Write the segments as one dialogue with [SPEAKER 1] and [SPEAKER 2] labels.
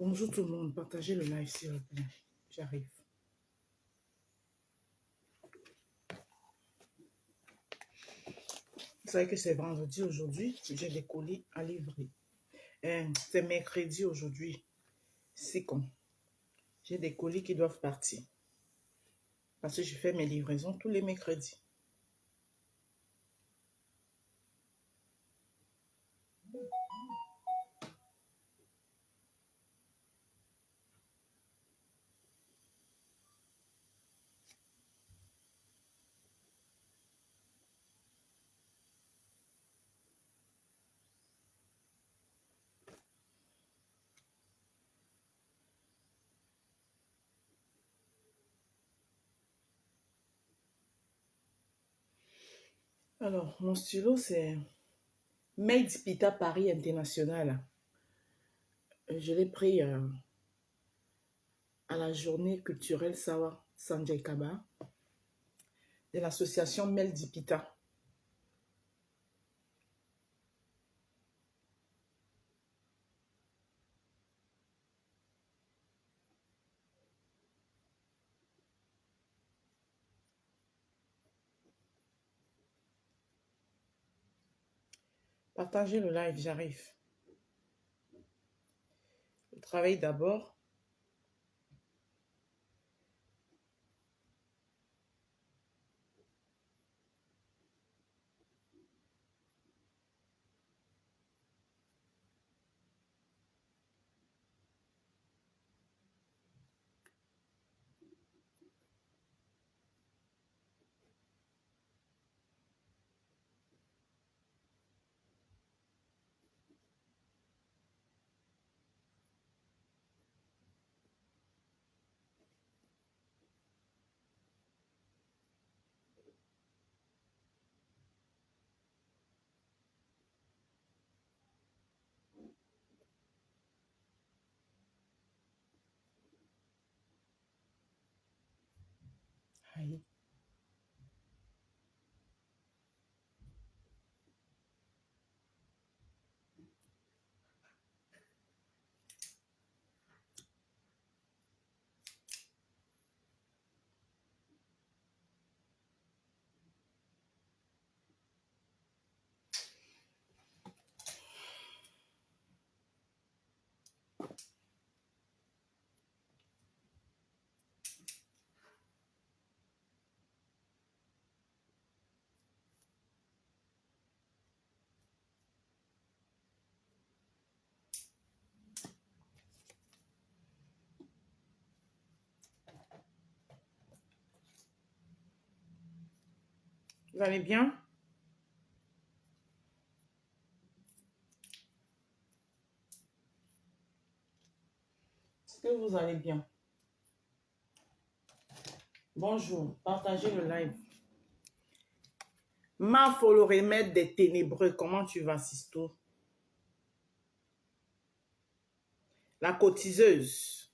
[SPEAKER 1] Bonjour tout le monde, partagez le live s'il vous plaît. J'arrive. Vous savez que c'est vendredi aujourd'hui, j'ai des colis à livrer. C'est mercredi aujourd'hui. C'est con. J'ai des colis qui doivent partir. Parce que je fais mes livraisons tous les mercredis. Alors, mon stylo, c'est Made Pita Paris International. Je l'ai pris à la journée culturelle Sawa Sanjay Kaba de l'association Meldipita. Partagez le live, j'arrive. Je travaille d'abord. Aïe. Vous allez bien? Est-ce que vous allez bien? Bonjour, partagez le live. Ma faut le remède des ténébreux. Comment tu vas, Sisto? La cotiseuse.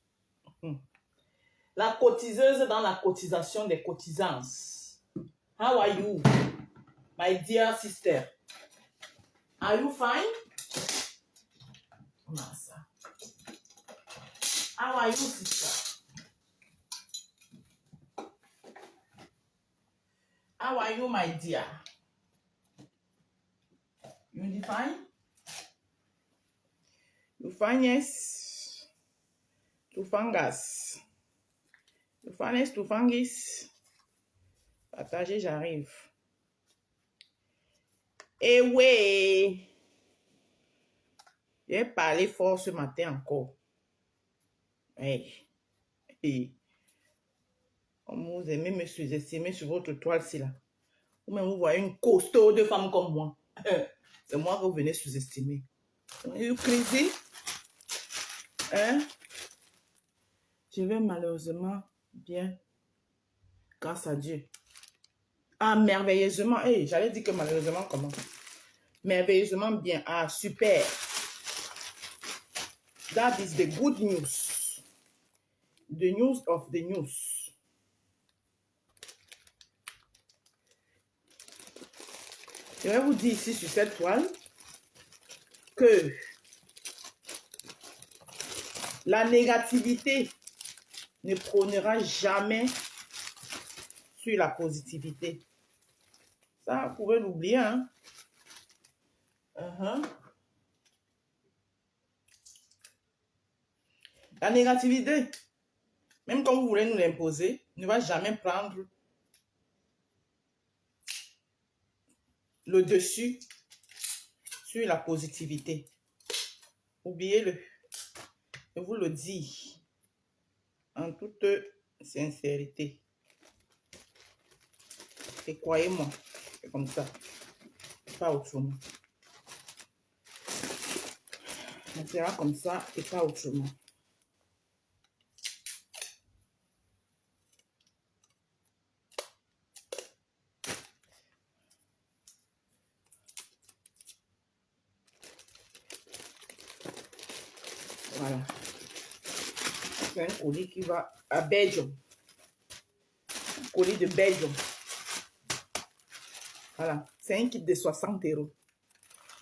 [SPEAKER 1] La cotiseuse dans la cotisation des cotisances. How are you, my dear sister? Are you fine? Massa. How are you, sister? How are you, my dear? You fine? You fine, yes? Tu fangas. Tu fanes, tu fangis. Partager, j'arrive. Eh ouais! J'ai parlé fort ce matin encore. Hey. Hey. Comme vous aimez me sous-estimer sur votre toile-ci là. Ou même vous voyez une costaud de femme comme moi. C'est moi que vous venez sous-estimer. Vous crazy? Hein? Je vais malheureusement bien. Grâce à Dieu. Ah, merveilleusement. Hey, j'allais dire que malheureusement comment? Merveilleusement bien. Ah, super. That is the good news. The news of the news. Je vais vous dire ici sur cette toile que la négativité ne prônera jamais sur la positivité. Ça, vous pouvez l'oublier, hein? La négativité, même quand vous voulez nous l'imposer, ne va jamais prendre le dessus sur la positivité. Oubliez-le. Je vous le dis en toute sincérité. Et croyez-moi, c'est comme ça. Pas autrement. On sera comme ça et pas autrement. Voilà. C'est un colis qui va à Belgium. Un colis de Belgium. Voilà. C'est un kit de 60 €.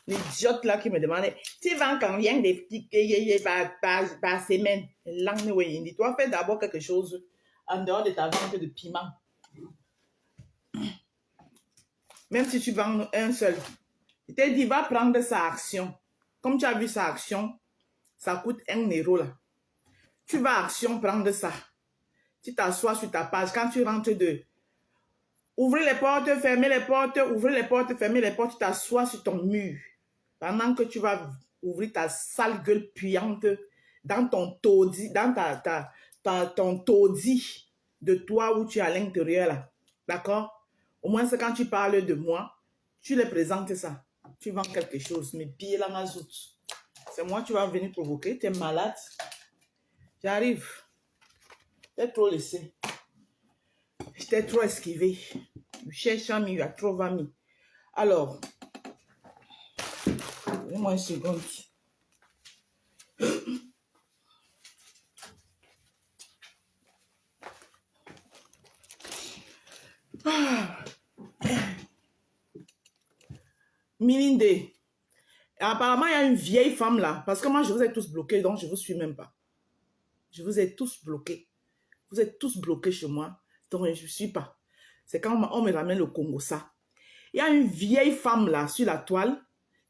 [SPEAKER 1] L'idiote là qui me demandait, tu vends combien de petits par semaine? Tu dois faire d'abord quelque chose en dehors de ta vente de piment. Même si tu vends un seul. Je t'ai dit, va prendre sa action. Comme tu as vu sa action, ça coûte 1 € là. Tu vas à Action prendre ça. Tu t'assois sur ta page. Quand tu rentres de... Ouvrez les portes, fermez les portes, ouvrez les portes, fermez les portes. Tu t'assois sur ton mur. Pendant que tu vas ouvrir ta sale gueule puante dans ton taudis, dans ton taudis de toi où tu es à l'intérieur là. D'accord? Au moins, c'est quand tu parles de moi, tu les présentes ça. Tu vends quelque chose, mais pire la mazoute. C'est moi, tu vas venir provoquer. Tu es malade. J'arrive. Je t'ai trop laissé. Je t'ai trop esquivé. Tu cherches un mis, tu as trop mis. Alors, donne-moi une seconde. Milinde. Apparemment, il y a une vieille femme là. Parce que moi, je vous ai tous bloqués, donc je ne vous suis même pas. Je vous ai tous bloqués. Vous êtes tous bloqués chez moi, donc je ne suis pas. C'est quand on me ramène le Congo ça. Il y a une vieille femme là sur la toile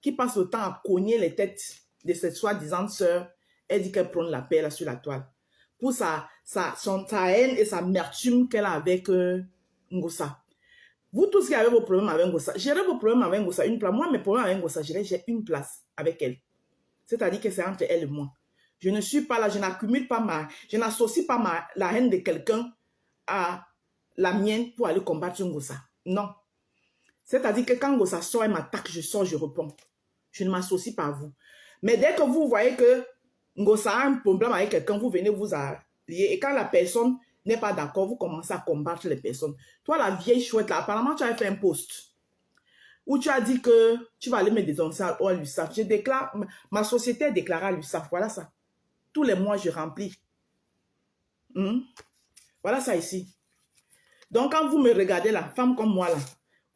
[SPEAKER 1] qui passe le temps à cogner les têtes de cette soi-disant sœur. Elle dit qu'elle prend la paix là sur la toile. Pour sa haine et sa amertume qu'elle a avec Ngossa. Vous tous qui avez vos problèmes avec Ngossa, gérez vos problèmes avec Ngossa une place. Moi, mes problèmes avec Ngossa, j'ai une place avec elle. C'est-à-dire que c'est entre elle et moi. Je ne suis pas là, je n'accumule pas je n'associe pas la haine de quelqu'un à la mienne pour aller combattre Ngossa. Non. C'est-à-dire que quand Ngossa sort et m'attaque, je sors, je réponds. Je ne m'associe pas à vous. Mais dès que vous voyez que Ngossa a un problème avec quelqu'un, vous venez vous allier. Et quand la personne n'est pas d'accord, vous commencez à combattre les personnes. Toi, la vieille chouette là, apparemment, tu as fait un post où tu as dit que tu vas aller me dénoncer à l'USAF. Je déclare, ma société est déclarée à l'USAF. Voilà ça. Tous les mois, je remplis. Voilà ça ici. Donc, quand vous me regardez là, femme comme moi là,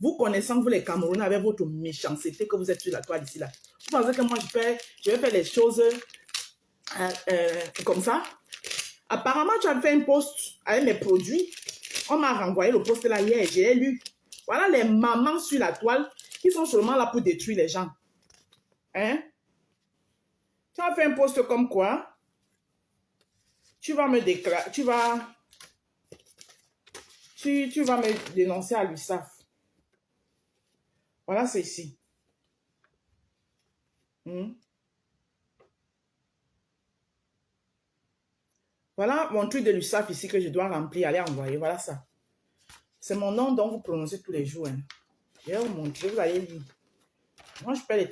[SPEAKER 1] vous connaissant, vous les Camerounais, avec votre méchanceté que vous êtes sur la toile ici là, vous pensez que moi, je vais faire les choses comme ça? Apparemment, tu as fait un post avec mes produits. On m'a renvoyé le post là hier, j'ai lu. Voilà les mamans sur la toile qui sont seulement là pour détruire les gens. Hein? Tu as fait un post comme quoi? Tu vas me déclarer, tu vas me dénoncer à l'USAF. Voilà, c'est ici. Voilà mon truc de l'USAF ici que je dois remplir. Allez envoyer. Voilà ça. C'est mon nom dont vous prononcez tous les jours. Hein. Je vais vous montrer. Vous allez lire. Moi, je fais les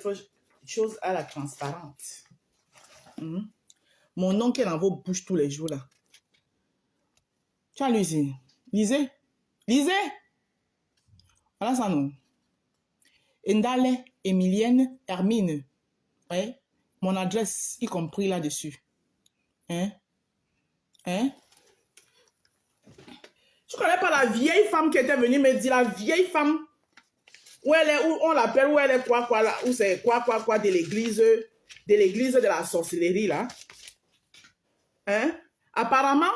[SPEAKER 1] choses à la transparente. Mon nom qui est dans vos bouches tous les jours là. Tu as l'usine. Lisez. Lisez. Voilà ça, non. Ndale, Emilienne, Hermine. Ouais. Mon adresse, y compris là-dessus. Hein? Hein? Tu connais pas la vieille femme qui était venue me dire, la vieille femme, où elle est, où on l'appelle, où elle est quoi, là, où c'est quoi, de l'église de la sorcellerie, là. Hein? Apparemment,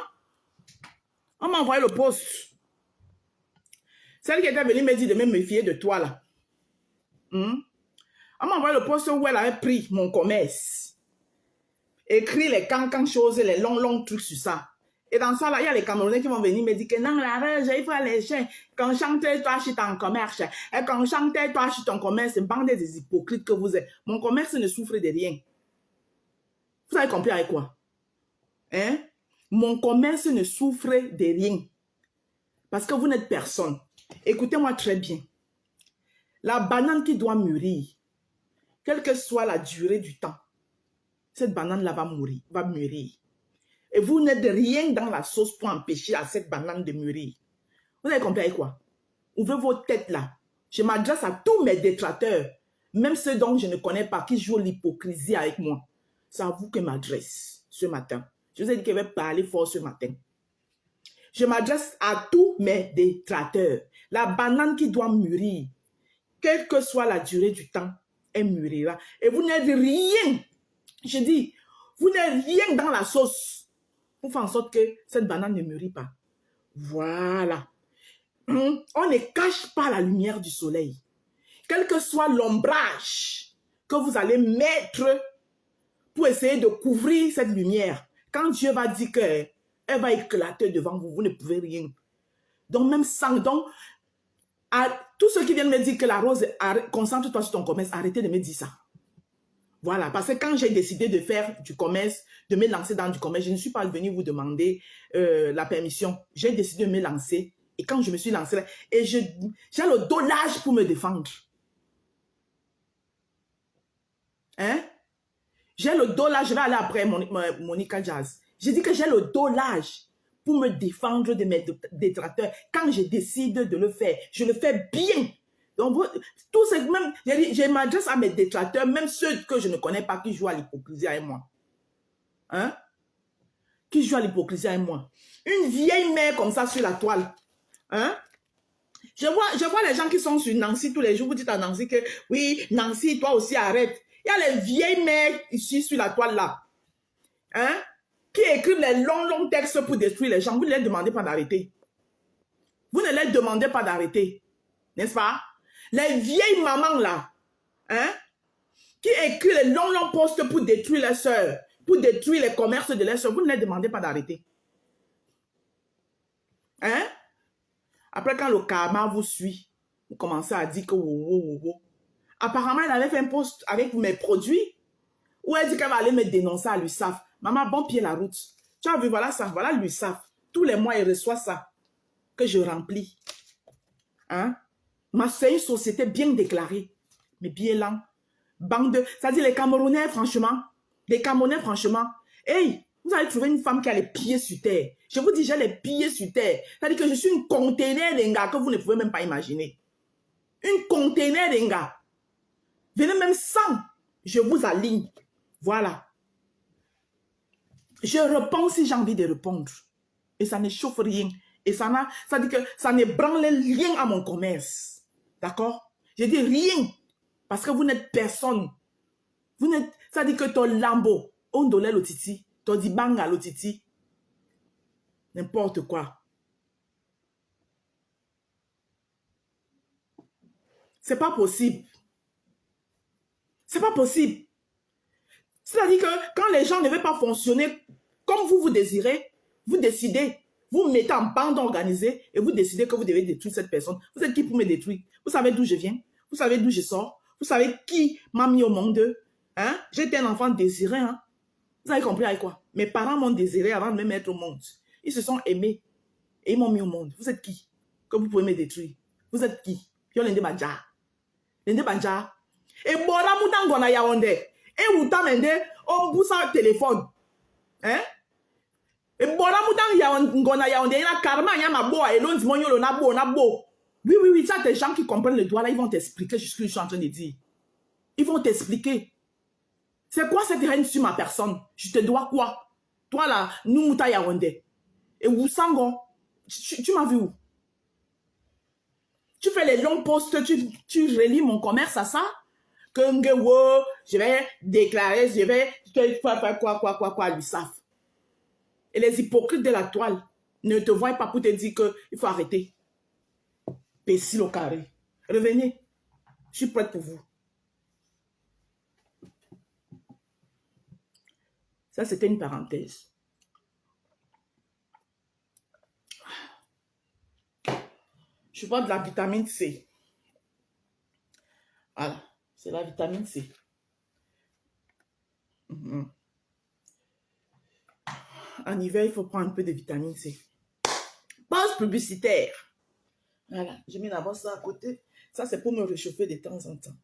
[SPEAKER 1] on m'a envoyé le post. Celle qui était venue me dire de me méfier de toi, là. On m'a envoyé le post où elle avait pris mon commerce. Écrit les cancans choses, les longs trucs sur ça. Et dans ça, là, il y a les Camerounais qui vont venir me dire que non, la rage, il faut les chiens. Quand chante, toi, je suis ton commerce. Et quand chante, toi, je suis ton commerce. C'est bande des hypocrites que vous êtes. Mon commerce ne souffre de rien. Vous avez compris avec quoi? Hein? Mon commerce ne souffre de rien. Parce que vous n'êtes personne. Écoutez-moi très bien. La banane qui doit mûrir, quelle que soit la durée du temps, cette banane-là va mûrir. Et vous n'êtes rien dans la sauce pour empêcher à cette banane de mûrir. Vous avez compris avec quoi? Ouvrez vos têtes là. Je m'adresse à tous mes détracteurs, même ceux dont je ne connais pas, qui jouent l'hypocrisie avec moi. C'est à vous que je m'adresse ce matin. Je vous ai dit que je vais parler fort ce matin. Je m'adresse à tous mes détracteurs. La banane qui doit mûrir, quelle que soit la durée du temps, elle mûrira. Et vous n'êtes rien. Je dis, vous n'êtes rien dans la sauce pour faire en sorte que cette banane ne mûrit pas. Voilà. On ne cache pas la lumière du soleil. Quel que soit l'ombrage que vous allez mettre pour essayer de couvrir cette lumière, quand Dieu va dire qu'elle va éclater devant vous, vous ne pouvez rien. Donc même sans, donc, à tous ceux qui viennent me dire que la rose, concentre-toi sur ton commerce, arrêtez de me dire ça. Voilà, parce que quand j'ai décidé de faire du commerce, de me lancer dans du commerce, je ne suis pas venue vous demander la permission. J'ai décidé de me lancer. Et quand je me suis lancée, et j'ai le dos large pour me défendre. Hein? J'ai le dos large, je vais aller après Monica Jazz. J'ai dit que j'ai le dos large pour me défendre de mes détracteurs. Quand je décide de le faire, je le fais bien. Donc, tout ce même, je m'adresse à mes détracteurs, même ceux que je ne connais pas, qui jouent à l'hypocrisie avec moi. Hein? Qui jouent à l'hypocrisie avec moi. Une vieille mère comme ça sur la toile. Hein? Je vois les gens qui sont sur Nancy tous les jours. Vous dites à Nancy que, oui, Nancy, toi aussi, arrête. Il y a les vieilles mères ici sur la toile là. Hein? Qui écrivent les longs textes pour détruire les gens. Vous ne les demandez pas d'arrêter. Vous ne les demandez pas d'arrêter. N'est-ce pas? Les vieilles mamans là, hein, qui écrivent les longs postes pour détruire les sœurs, pour détruire les commerces de leurs sœurs, vous ne les demandez pas d'arrêter. Hein? Après, quand le karma vous suit, vous commencez à dire que Apparemment, elle avait fait un post avec mes produits où elle dit qu'elle va aller me dénoncer à l'USAF. Maman, bon pied la route. Tu as vu, voilà ça, voilà l'USAF. Tous les mois, il reçoit ça que je remplis. Hein? C'est une société bien déclarée, mais bien lent. Bande de... C'est-à-dire les Camerounais, franchement. Les Camerounais, franchement. Hey, vous allez trouver une femme qui a les pieds sur terre. Je vous dis, j'ai les pieds sur terre. C'est-à-dire que je suis une conteneur d'un gars que vous ne pouvez même pas imaginer. Une conteneur d'un gars. Venez même sans. Je vous aligne. Voilà. Je réponds si j'ai envie de répondre. Et ça ne chauffe rien. Et ça dit que ça ne branle rien à mon commerce. D'accord? Je dis rien. Parce que vous n'êtes personne. Vous n'êtes... Ça dit que ton lambo, on donne le titi, ton dit banga le titi. N'importe quoi. C'est pas possible. C'est pas possible. C'est-à-dire que quand les gens ne veulent pas fonctionner comme vous désirez, vous décidez, vous mettez en bande organisée et vous décidez que vous devez détruire cette personne. Vous êtes qui pour me détruire? Vous savez d'où je viens? Vous savez d'où je sors? Vous savez qui m'a mis au monde? Hein? J'étais un enfant désiré. Hein? Vous avez compris avec quoi? Mes parents m'ont désiré avant de me mettre au monde. Ils se sont aimés et ils m'ont mis au monde. Vous êtes qui? Que vous pouvez me détruire? Vous êtes qui? Yo lende banja. Lende banja. Et bora moutangona yaonde. Et outa mende on bousa téléphone. Hein? Et bora moutangona yaonde. Il y a karma yama boa et l'on dit mon yolo na bo. Oui, ça, des gens qui comprennent le droit là, ils vont t'expliquer ce que je suis en train de dire. Ils vont t'expliquer. C'est quoi cette haine sur ma personne? Je te dois quoi? Toi là, nous mouta yaonde. Et Woussango, tu m'as vu où? Tu fais les longs posts, tu relis mon commerce à ça? Que je vais déclarer, je vais faire quoi, ils savent. Et les hypocrites de la toile ne te voient pas pour te dire qu'il faut arrêter. Pécile au carré. Revenez. Je suis prête pour vous. Ça, c'était une parenthèse. Je bois de la vitamine C. Voilà. C'est la vitamine C. En hiver, il faut prendre un peu de vitamine C. Pause publicitaire. Voilà. Je mets d'abord ça à côté. Ça, c'est pour me réchauffer de temps en temps.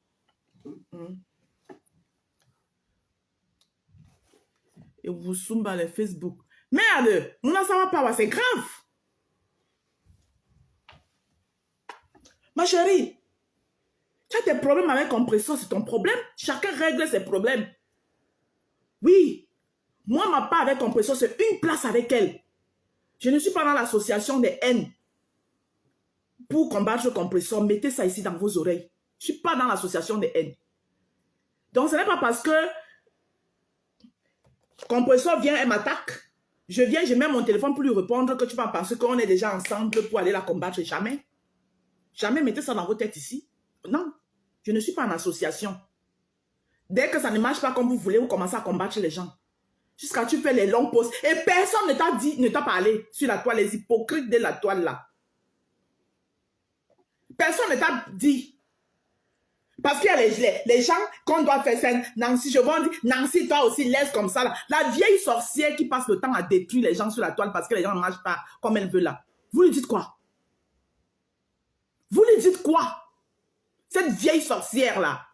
[SPEAKER 1] Et vous soumba les Facebook. Merde! Mon ça va pas, c'est grave. Ma chérie, tu as des problèmes avec compresseur, c'est ton problème. Chacun règle ses problèmes. Oui. Moi, ma part avec compresseur, c'est une place avec elle. Je ne suis pas dans l'association des haines. Pour combattre le compresseur, mettez ça ici dans vos oreilles. Je ne suis pas dans l'association des haines. Donc, ce n'est pas parce que compresseur vient et m'attaque. Je viens, je mets mon téléphone pour lui répondre que tu vas penser qu'on est déjà ensemble pour aller la combattre. Jamais. Jamais mettez ça dans vos têtes ici. Non, je ne suis pas en association. Dès que ça ne marche pas comme vous voulez, vous commencez à combattre les gens. Jusqu'à tu fais les longs posts. Et personne ne t'a dit, ne t'a parlé sur la toile, les hypocrites de la toile là. Personne ne t'a dit. Parce qu'il y a les gens qu'on doit faire ça. Nancy, je vais dire, Nancy, toi aussi, laisse comme ça là. La vieille sorcière qui passe le temps à détruire les gens sur la toile parce que les gens ne marchent pas comme elle veut là. Vous lui dites quoi? Vous lui dites quoi? Cette vieille sorcière là.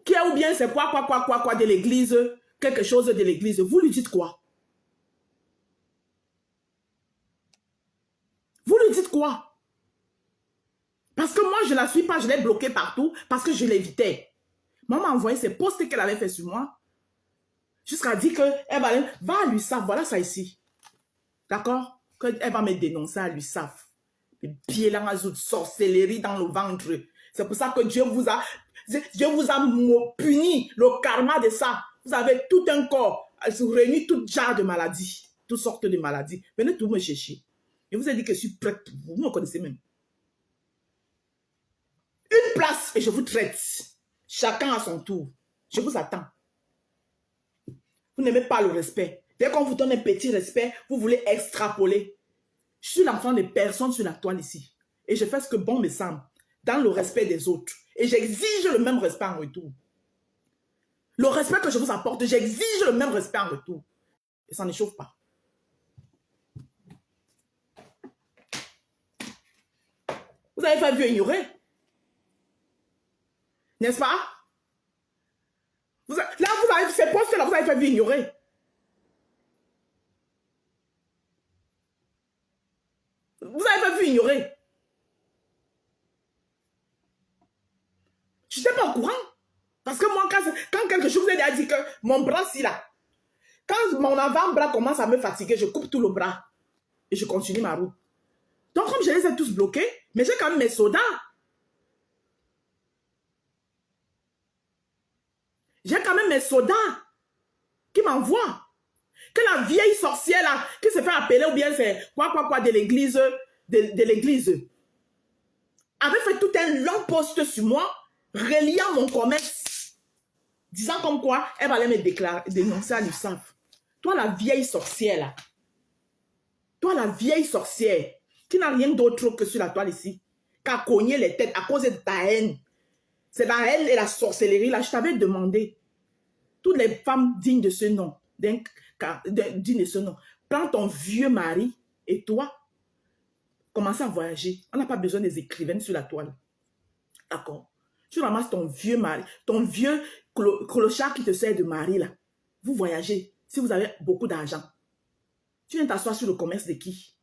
[SPEAKER 1] Qui est ou bien c'est quoi de l'église, quelque chose de l'église. Vous lui dites quoi? Vous lui dites quoi? Parce que moi, je ne la suis pas, je l'ai bloquée partout parce que je l'évitais. Maman m'a envoyé ces posts qu'elle avait fait sur moi. Jusqu'à dire qu'elle va à l'USAF, voilà ça ici. D'accord? Qu'elle va me dénoncer à l'USAF. Les pieds là, de sorcellerie dans le ventre. C'est pour ça que Dieu vous a puni, le karma de ça. Vous avez tout un corps, réuni tout genre de maladies, toutes sortes de maladies. Venez tout me chercher. Je vous ai dit que je suis prête. Vous me connaissez même. Une place et je vous traite. Chacun à son tour. Je vous attends. Vous n'aimez pas le respect. Dès qu'on vous donne un petit respect, vous voulez extrapoler. Je suis l'enfant de personne sur la toile ici. Et je fais ce que bon me semble, dans le respect des autres. Et j'exige le même respect en retour. Le respect que je vous apporte, j'exige le même respect en retour. Et ça ne chauffe pas. Vous avez fait vieux ignorer. N'est-ce pas? Là, vous avez ces postes-là, vous avez fait vieux ignorer. Vous avez pas vu ignorer. Je n'étais pas au courant. Parce que moi, quand quelque chose vous a dit que mon bras, si là, quand mon avant-bras commence à me fatiguer, je coupe tout le bras. Et je continue ma route. Donc, comme je les ai tous bloqués, mais j'ai quand même mes sodas. J'ai quand même mes sodas qui m'envoient. Que la vieille sorcière là, qui se fait appeler ou bien c'est quoi de l'église, de l'église. avait fait tout un long post sur moi, reliant mon commerce, disant comme quoi elle allait me dénoncer à l'USAF. Toi, la vieille sorcière, là. Toi, la vieille sorcière, qui n'a rien d'autre que sur la toile ici, qu'à cogner les têtes à cause de ta haine. C'est la haine et la sorcellerie, là. Je t'avais demandé, toutes les femmes dignes de ce nom, dignes de ce nom, prends ton vieux mari et toi, commencez à voyager. On n'a pas besoin des écrivaines sur la toile. D'accord? Tu ramasses ton vieux mari, ton vieux clochard qui te sert de mari, là. Vous voyagez si vous avez beaucoup d'argent. Tu viens t'asseoir sur le commerce de qui?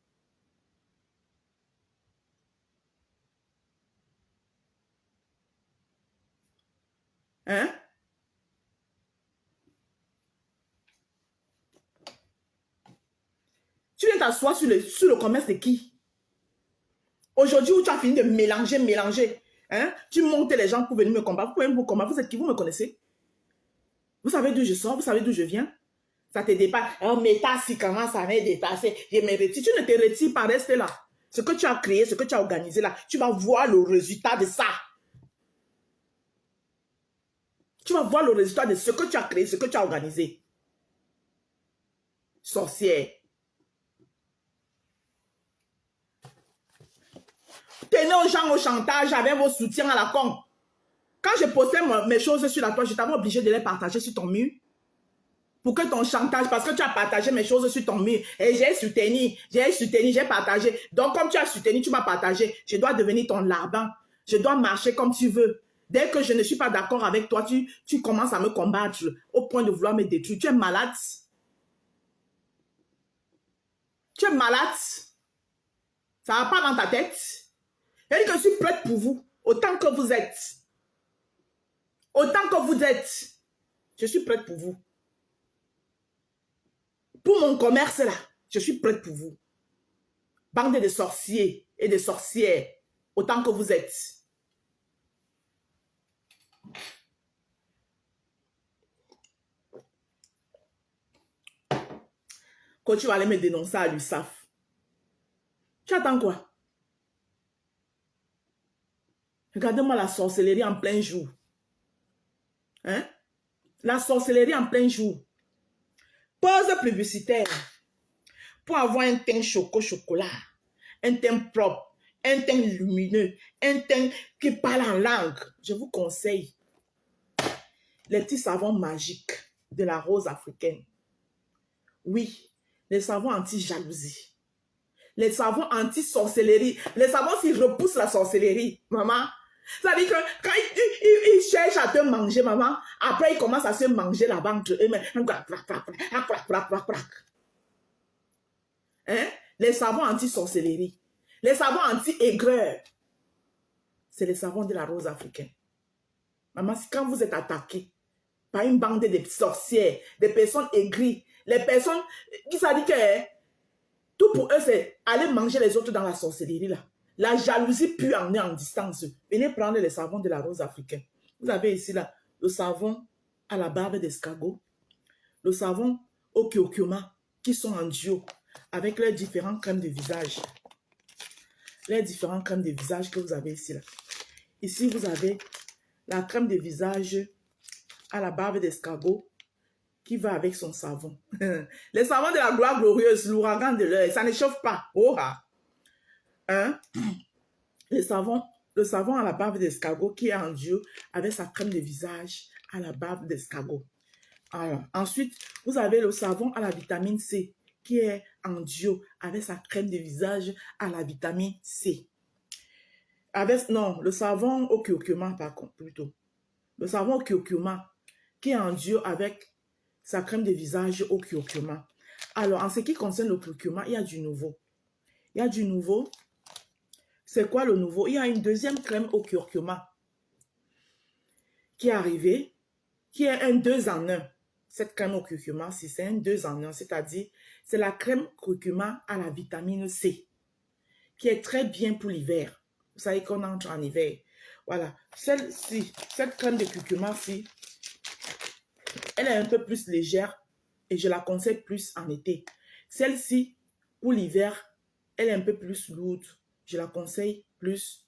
[SPEAKER 1] Hein? Tu viens t'asseoir sur le commerce de qui? Aujourd'hui où tu as fini de mélanger. Hein? Tu montes les gens pour venir me combattre. Vous pouvez me combattre. Vous êtes qui? Vous me connaissez? Vous savez d'où je sors? Vous savez d'où je viens? Ça te dépasse. Oh, mais ta si comment ça m'est dépassé? Je me retire. Tu ne te retires pas, reste là. Ce que tu as créé, ce que tu as organisé là, tu vas voir le résultat de ça. Tu vas voir le résultat de ce que tu as créé, ce que tu as organisé. Sorcière. Tenez aux gens au chantage avec vos soutiens à la con. Quand je postais mes choses sur la toile, je t'avais obligé de les partager sur ton mur. Pour que ton chantage, parce que tu as partagé mes choses sur ton mur. Et j'ai soutenu, j'ai partagé. Donc, comme tu as soutenu, tu m'as partagé. Je dois devenir ton larbin. Je dois marcher comme tu veux. Dès que je ne suis pas d'accord avec toi, tu commences à me combattre au point de vouloir me détruire. Tu es malade. Tu es malade. Ça ne va pas dans ta tête. Je dis que je suis prête pour vous. Autant que vous êtes. Autant que vous êtes. Je suis prête pour vous. Pour mon commerce là, je suis prête pour vous. Bande de sorciers et de sorcières, autant que vous êtes. Quand tu vas aller me dénoncer à l'USAF, tu attends quoi? Regardez-moi la sorcellerie en plein jour. Hein? La sorcellerie en plein jour. Pause publicitaire. Pour avoir un teint chocolat, un teint propre, un teint lumineux, un teint qui parle en langue, je vous conseille les petits savons magiques de la rose africaine. Oui, les savons anti-jalousie. Les savons anti-sorcellerie. Les savons qui repoussent la sorcellerie, maman. Ça veut dire que quand ils cherchent à te manger, maman, après ils commencent à se manger la ventre eux-mêmes. Hein? Les savons anti-sorcellerie. Les savons anti-aigreur. C'est les savons de la rose africaine. Maman, quand vous êtes attaqué par une bande de sorcières, des personnes aigries, les personnes qui savent que tout pour eux, c'est aller manger les autres dans la sorcellerie là. La jalousie peut emmener en distance. Venez prendre les savons de la rose africaine. Vous avez ici là le savon à la barbe d'escargot, le savon au curcuma qui sont en duo avec leurs différentes crèmes de visage. Les différentes crèmes de visage que vous avez ici là. Ici, vous avez la crème de visage à la barbe d'escargot qui va avec son savon. Les savons de la gloire glorieuse, l'ouragan de l'œil, ça ne chauffe pas. Oh, hein? Le savon à la barbe d'escargot qui est en duo avec sa crème de visage à la barbe d'escargot. Alors, ensuite, vous avez le savon à la vitamine C qui est en duo avec sa crème de visage à la vitamine C. Non, le savon au curcuma, par contre, plutôt. Le savon au curcuma qui est en duo avec sa crème de visage au curcuma. Alors, en ce qui concerne le curcuma, il y a du nouveau. Il y a du nouveau. C'est quoi le nouveau? Il y a une deuxième crème au curcuma qui est arrivée, qui est un 2 en 1. Cette crème au curcuma, c'est un 2 en 1, c'est-à-dire c'est la crème curcuma à la vitamine C, qui est très bien pour l'hiver. Vous savez qu'on entre en hiver. Voilà. Celle-ci, cette crème de curcuma-ci, elle est un peu plus légère et je la conseille plus en été. Celle-ci, pour l'hiver, elle est un peu plus lourde. Je la conseille plus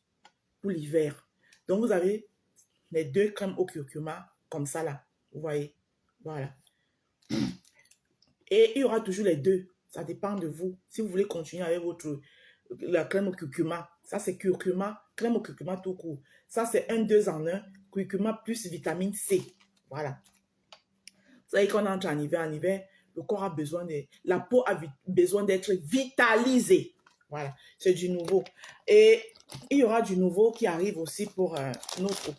[SPEAKER 1] pour l'hiver. Donc, vous avez les 2 crèmes au curcuma comme ça là. Vous voyez? Voilà. Et il y aura toujours les 2. Ça dépend de vous. Si vous voulez continuer avec la crème au curcuma, ça c'est curcuma, crème au curcuma tout court. Ça c'est un 2 en 1, curcuma plus vitamine C. Voilà. Vous savez qu'on entre en hiver, le corps a besoin de... La peau a besoin d'être vitalisée. Voilà, c'est du nouveau. Et il y aura du nouveau qui arrive aussi pour notre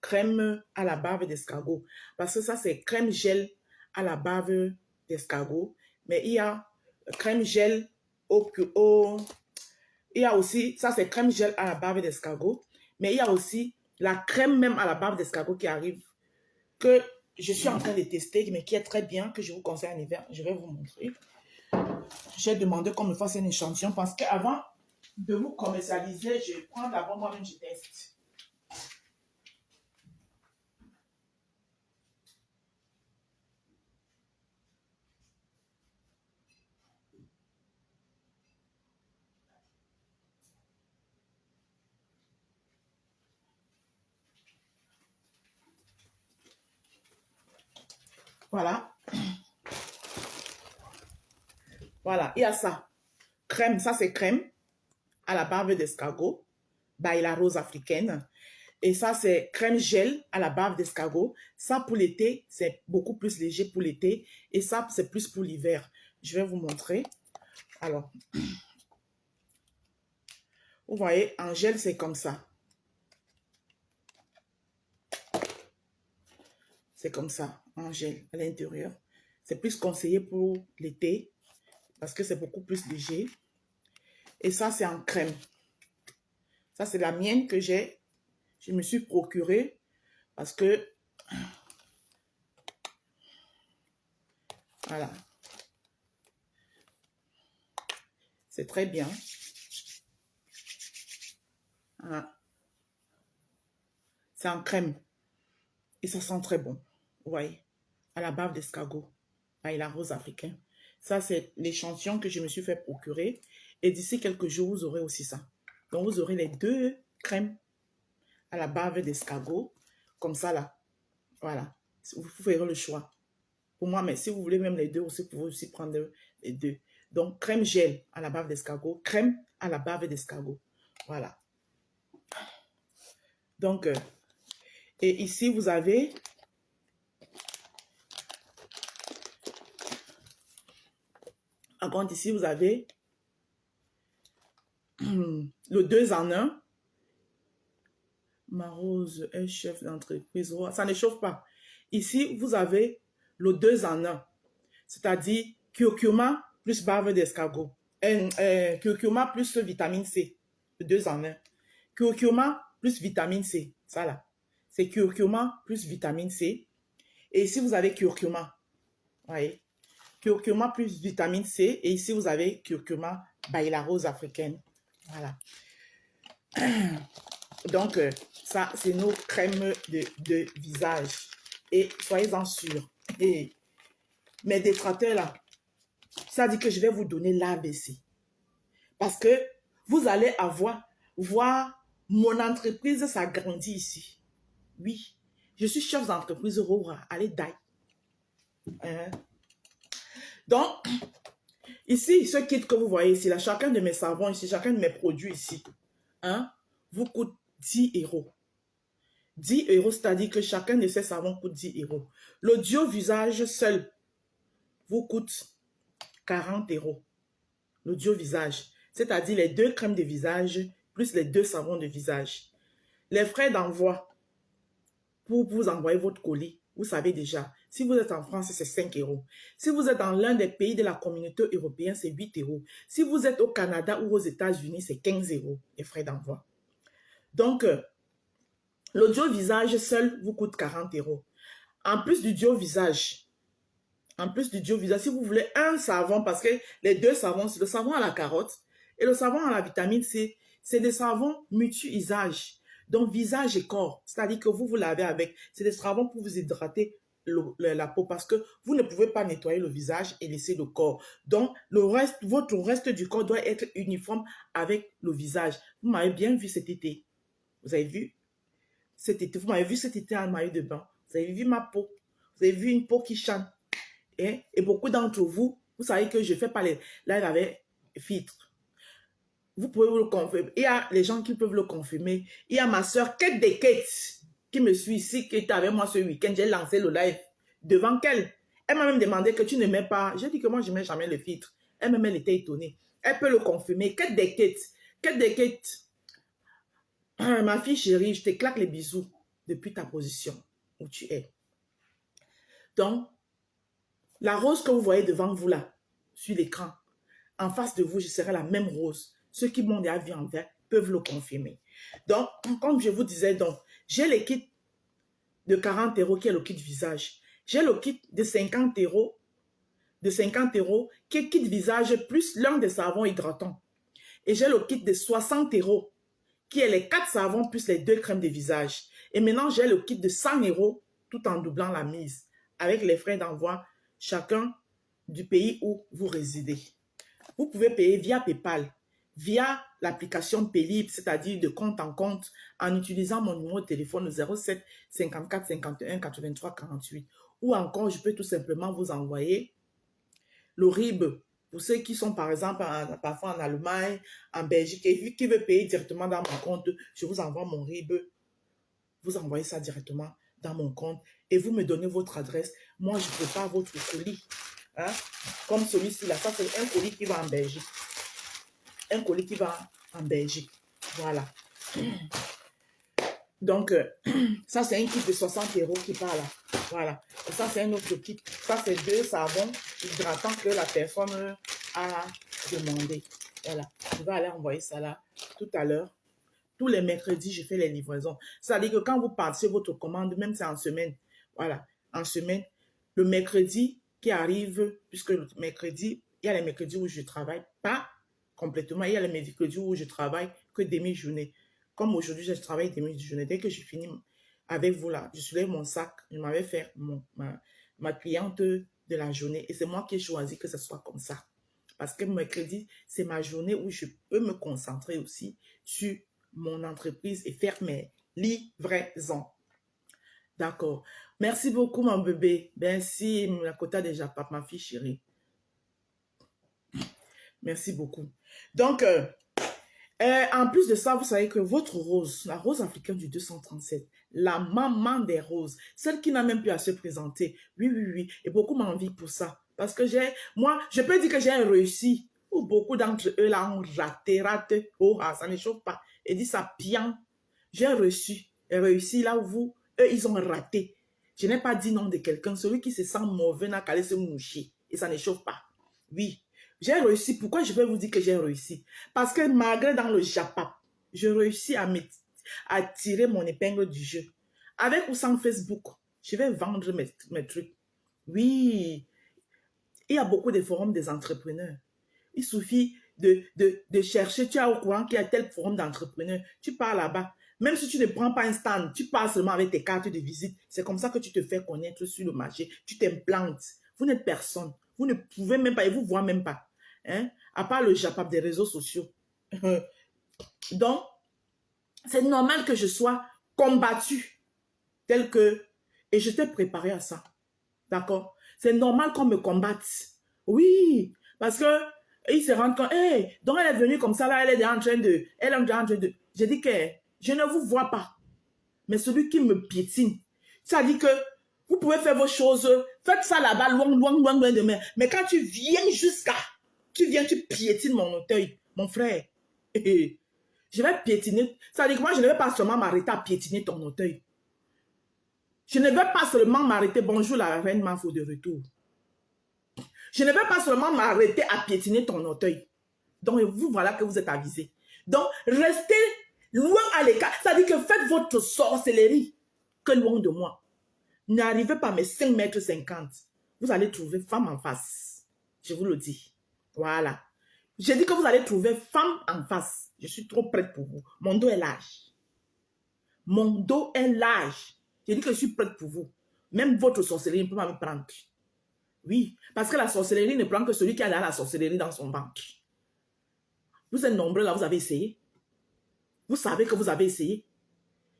[SPEAKER 1] crème à la bave d'escargot. Parce que ça, c'est crème gel à la bave d'escargot. Mais il y a crème gel il y a aussi, ça c'est crème gel à la bave d'escargot. Mais il y a aussi la crème même à la bave d'escargot qui arrive, que je suis en train de tester, mais qui est très bien, que je vous conseille en hiver. Je vais vous montrer. J'ai demandé qu'on me fasse un échantillon parce qu'avant de vous commercialiser, je prends d'abord moi-même, je teste. Voilà. Voilà, il y a ça. Crème, ça c'est crème à la bave d'escargot, by la rose africaine. Et ça, c'est crème gel à la bave d'escargot. Ça, pour l'été, c'est beaucoup plus léger pour l'été. Et ça, c'est plus pour l'hiver. Je vais vous montrer. Alors, vous voyez, en gel, c'est comme ça. C'est comme ça, en gel, à l'intérieur. C'est plus conseillé pour l'été parce que c'est beaucoup plus léger. Et ça, c'est en crème. Ça, c'est la mienne que j'ai. Je me suis procurée parce que... Voilà. C'est très bien. Voilà. C'est en crème. Et ça sent très bon. Vous voyez. À la bave d'escargot. Et la rose africaine. Ça, c'est l'échantillon que je me suis fait procurer. Et d'ici quelques jours, vous aurez aussi ça. Donc, vous aurez les 2 crèmes à la bave d'escargot. Comme ça, là. Voilà. Vous ferez le choix. Pour moi, mais si vous voulez même les 2 aussi, vous pouvez aussi prendre les 2. Donc, crème gel à la bave d'escargot. Crème à la bave d'escargot. Voilà. Donc, et ici, vous avez... Par contre, ici, vous avez le 2 en 1. Ma Rose est chef d'entreprise. Ça ne chauffe pas. Ici, vous avez le 2 en 1. C'est-à-dire curcuma plus bave d'escargot. Curcuma plus vitamine C. Le 2 en 1. Curcuma plus vitamine C. Ça là. C'est curcuma plus vitamine C. Et ici, vous avez curcuma. Vous voyez? Curcuma plus vitamine C. Et ici, vous avez curcuma by la rose africaine. Voilà. Donc, ça, c'est nos crèmes de visage. Et soyez-en sûrs. Et mes détracteurs, là, ça dit que je vais vous donner l'ABC. Parce que vous allez voir mon entreprise s'agrandir ici. Oui, je suis chef d'entreprise Rora. Allez, die. Donc, ici, ce kit que vous voyez ici, là, chacun de mes savons ici, chacun de mes produits ici, vous coûte 10 €. 10 €, c'est-à-dire que chacun de ces savons coûte 10 €. Le duo visage seul vous coûte 40 €. Le duo visage, c'est-à-dire les 2 crèmes de visage plus les 2 savons de visage. Les frais d'envoi pour vous envoyer votre colis, vous savez déjà, si vous êtes en France, c'est 5 €. Si vous êtes dans l'un des pays de la communauté européenne, c'est 8 €. Si vous êtes au Canada ou aux États-Unis, c'est 15 € les frais d'envoi. Donc, le duo visage seul vous coûte 40 €. En plus du duo visage, si vous voulez un savon, parce que les 2 savons, c'est le savon à la carotte et le savon à la vitamine C, c'est des savons multi-usage. Donc, visage et corps, c'est-à-dire que vous lavez avec, c'est des savons pour vous hydrater la peau parce que vous ne pouvez pas nettoyer le visage et laisser le corps. Donc, votre reste du corps doit être uniforme avec le visage. Vous m'avez bien vu cet été. Vous avez vu cet été, vous m'avez vu cet été en maillot de bain. Vous avez vu ma peau. Vous avez vu une peau qui chante. Et beaucoup d'entre vous, vous savez que je ne fais pas les lives avec filtre. Vous pouvez vous le confirmer. Il y a les gens qui peuvent le confirmer. Il y a ma soeur Kate de Kate qui me suit ici, qui était avec moi ce week-end. J'ai lancé le live devant qu'elle. Elle m'a même demandé que tu ne mets pas. J'ai dit que moi, je ne mets jamais le filtre. Elle-même, elle était étonnée. Elle peut le confirmer. Kate de Kate. Kate de Kate. Ma fille chérie, je te claque les bisous depuis ta position où tu es. Donc, la rose que vous voyez devant vous là, sur l'écran, en face de vous, je serai la même rose. Ceux qui m'ont déjà vu en vert peuvent le confirmer. Donc, comme je vous disais, donc, j'ai le kit de 40 € qui est le kit visage. J'ai le kit de 50 € qui est kit visage plus l'un des savons hydratants. Et j'ai le kit de 60 € qui est les 4 savons plus les 2 crèmes de visage. Et maintenant, j'ai le kit de 100 € tout en doublant la mise avec les frais d'envoi chacun du pays où vous résidez. Vous pouvez payer via PayPal, via l'application Paylib, c'est-à-dire de compte en compte, en utilisant mon numéro de téléphone 07 54 51 83 48. Ou encore, je peux tout simplement vous envoyer le RIB pour ceux qui sont par exemple parfois en Allemagne, en Belgique, et qui veulent payer directement dans mon compte, je vous envoie mon RIB. Vous envoyez ça directement dans mon compte et vous me donnez votre adresse. Moi, je prépare votre colis. Hein? Comme celui-ci, là, ça c'est un colis qui va en Belgique. Un colis qui va en Belgique. Voilà. Donc, ça c'est un kit de 60 € qui part là. Voilà. Et ça c'est un autre kit. Ça c'est 2 savons hydratants que la personne a demandé. Voilà. Je vais aller envoyer ça là tout à l'heure. Tous les mercredis, je fais les livraisons. C'est-à-dire que quand vous partez votre commande, même si c'est en semaine, voilà, en semaine, le mercredi qui arrive, puisque le mercredi, il y a les mercredis où je travaille pas complètement, il y a les mercredis où je travaille que demi-journée. Comme aujourd'hui, je travaille demi-journée. Dès que je finis avec vous là, je soulève mon sac, je m'avais fait ma cliente de la journée et c'est moi qui ai choisi que ce soit comme ça. Parce que mercredi, c'est ma journée où je peux me concentrer aussi sur mon entreprise et faire mes livraisons. D'accord. Merci beaucoup, mon bébé. Merci, la quota déjà, papa, ma fille chérie. Merci beaucoup. Donc, en plus de ça, vous savez que votre rose, la rose africaine du 237, la maman des roses, celle qui n'a même plus à se présenter, oui, et beaucoup m'envient pour ça. Parce que moi, je peux dire que j'ai réussi, ou beaucoup d'entre eux là ont raté, oh, ça ne chauffe pas, et dit ça bien, j'ai réussi là où vous, eux, ils ont raté. Je n'ai pas dit non de quelqu'un, celui qui se sent mauvais n'a qu'à aller se moucher, et ça ne chauffe pas. Oui, j'ai réussi. Pourquoi je vais vous dire que j'ai réussi? Parce que malgré dans le Japap, je réussis à tirer mon épingle du jeu. Avec ou sans Facebook, je vais vendre mes trucs. Oui, il y a beaucoup de forums des entrepreneurs. Il suffit de chercher, tu as au courant qu'il y a tel forum d'entrepreneurs, tu pars là-bas. Même si tu ne prends pas un stand, tu pars seulement avec tes cartes de visite. C'est comme ça que tu te fais connaître sur le marché. Tu t'implantes. Vous n'êtes personne. Vous ne pouvez même pas, et vous ne voyez même pas. Hein? À part le Japap des réseaux sociaux. Donc, c'est normal que je sois combattue tel que... Et je t'ai préparé à ça. D'accord? C'est normal qu'on me combatte. Oui, parce que il se rend compte, hey, donc elle est venue comme ça, là, elle est en train de... J'ai dit que je ne vous vois pas. Mais celui qui me piétine, ça dit que vous pouvez faire vos choses, faites ça là-bas, loin de moi. Mais quand tu viens jusqu'à... Tu piétines mon auteuil, mon frère. Je vais piétiner. Ça veut dire que moi, je ne vais pas seulement m'arrêter à piétiner ton auteuil. Je ne vais pas seulement m'arrêter. Bonjour, la reine Manfo de retour. Je ne vais pas seulement m'arrêter à piétiner ton auteuil. Donc, vous voilà que vous êtes avisés. Donc, restez loin à l'écart. Ça veut dire que faites votre sorcellerie que loin de moi. N'arrivez pas à mes 5,50 m. Vous allez trouver femme en face. Je vous le dis. Voilà. J'ai dit que vous allez trouver femme en face. Je suis trop prête pour vous. Mon dos est large. Mon dos est large. J'ai dit que je suis prête pour vous. Même votre sorcellerie ne peut pas me prendre. Oui, parce que la sorcellerie ne prend que celui qui a la sorcellerie dans son ventre. Vous êtes nombreux là, vous avez essayé. Vous savez que vous avez essayé.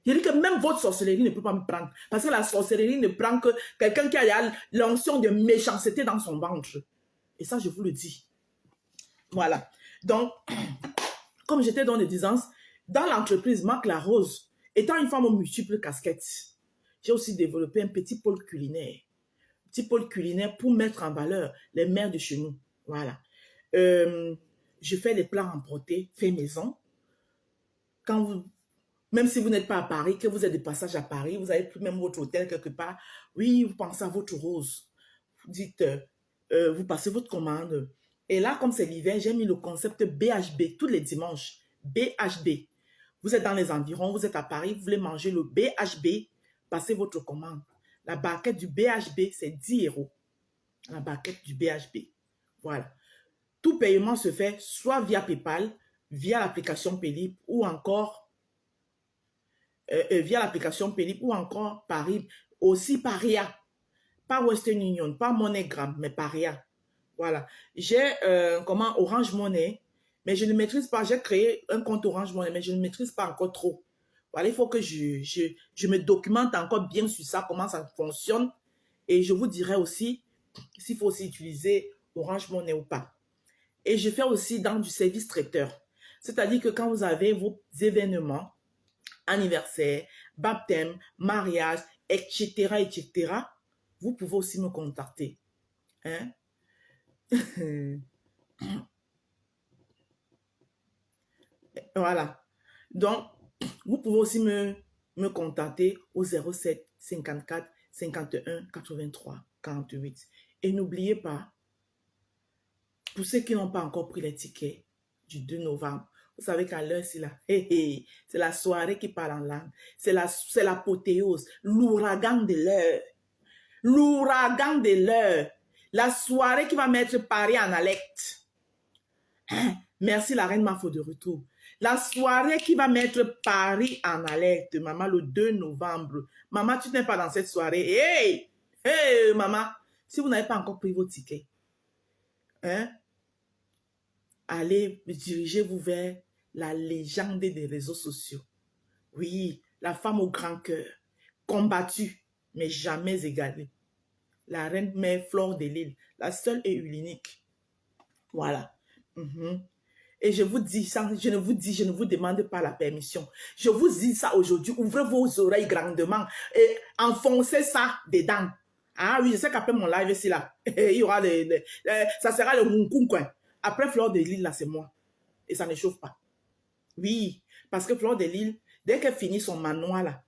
[SPEAKER 1] Je dis que même votre sorcellerie ne peut pas me prendre. Parce que la sorcellerie ne prend que quelqu'un qui a l'onction de méchanceté dans son ventre. Et ça, je vous le dis. Voilà. Donc, comme j'étais dans les disances, dans l'entreprise Marc Larose, étant une femme aux multiples casquettes, j'ai aussi développé un petit pôle culinaire. Petit pôle culinaire pour mettre en valeur les mères de chez nous. Voilà. Je fais des plats emportés, faits maison. Quand vous, même si vous n'êtes pas à Paris, que vous êtes de passage à Paris, vous avez pris même votre hôtel quelque part, oui, vous pensez à votre rose. Vous dites, vous passez votre commande. Et là, comme c'est l'hiver, j'ai mis le concept BHB tous les dimanches. BHB. Vous êtes dans les environs, vous êtes à Paris, vous voulez manger le BHB, passez votre commande. La barquette du BHB, c'est 10 €. La barquette du BHB. Voilà. Tout paiement se fait soit via PayPal, via l'application Paylib ou encore via l'application Paylib ou encore par aussi par RIA. Pas Western Union, pas MoneyGram, mais par RIA. Voilà. J'ai Orange Money, mais je ne maîtrise pas. J'ai créé un compte Orange Money, mais je ne maîtrise pas encore trop. Voilà, il faut que je me documente encore bien sur ça, comment ça fonctionne. Et je vous dirai aussi s'il faut aussi utiliser Orange Money ou pas. Et je fais aussi dans du service traiteur. C'est-à-dire que quand vous avez vos événements, anniversaire, baptême, mariage, etc., etc., vous pouvez aussi me contacter. Hein? Voilà. Donc, vous pouvez aussi me contacter au 07 54 51 83 48. Et n'oubliez pas, pour ceux qui n'ont pas encore pris les tickets du 2 novembre, vous savez qu'à l'heure, c'est là, c'est la soirée qui parle en langue. C'est l'apothéose, l'ouragan de l'heure. L'ouragan de l'heure. La soirée qui va mettre Paris en alerte. Merci la reine Mafo de retour. La soirée qui va mettre Paris en alerte, maman, le 2 novembre. Maman, tu n'es pas dans cette soirée. Hey, hey, maman, si vous n'avez pas encore pris vos tickets, hein, allez, dirigez-vous vers la légende des réseaux sociaux. Oui, la femme au grand cœur, combattue, mais jamais égalée. La reine mère Fleur de Lille, la seule et l'unique. Voilà. Et je vous dis ça, je ne vous demande pas la permission. Je vous dis ça aujourd'hui, ouvrez vos oreilles grandement et enfoncez ça dedans. Ah oui, je sais qu'après mon live ici là, il y aura ça sera le moukoum quoi. Après Fleur de Lille là, c'est moi. Et ça ne chauffe pas. Oui, parce que Fleur de Lille, dès qu'elle finit son manoir là,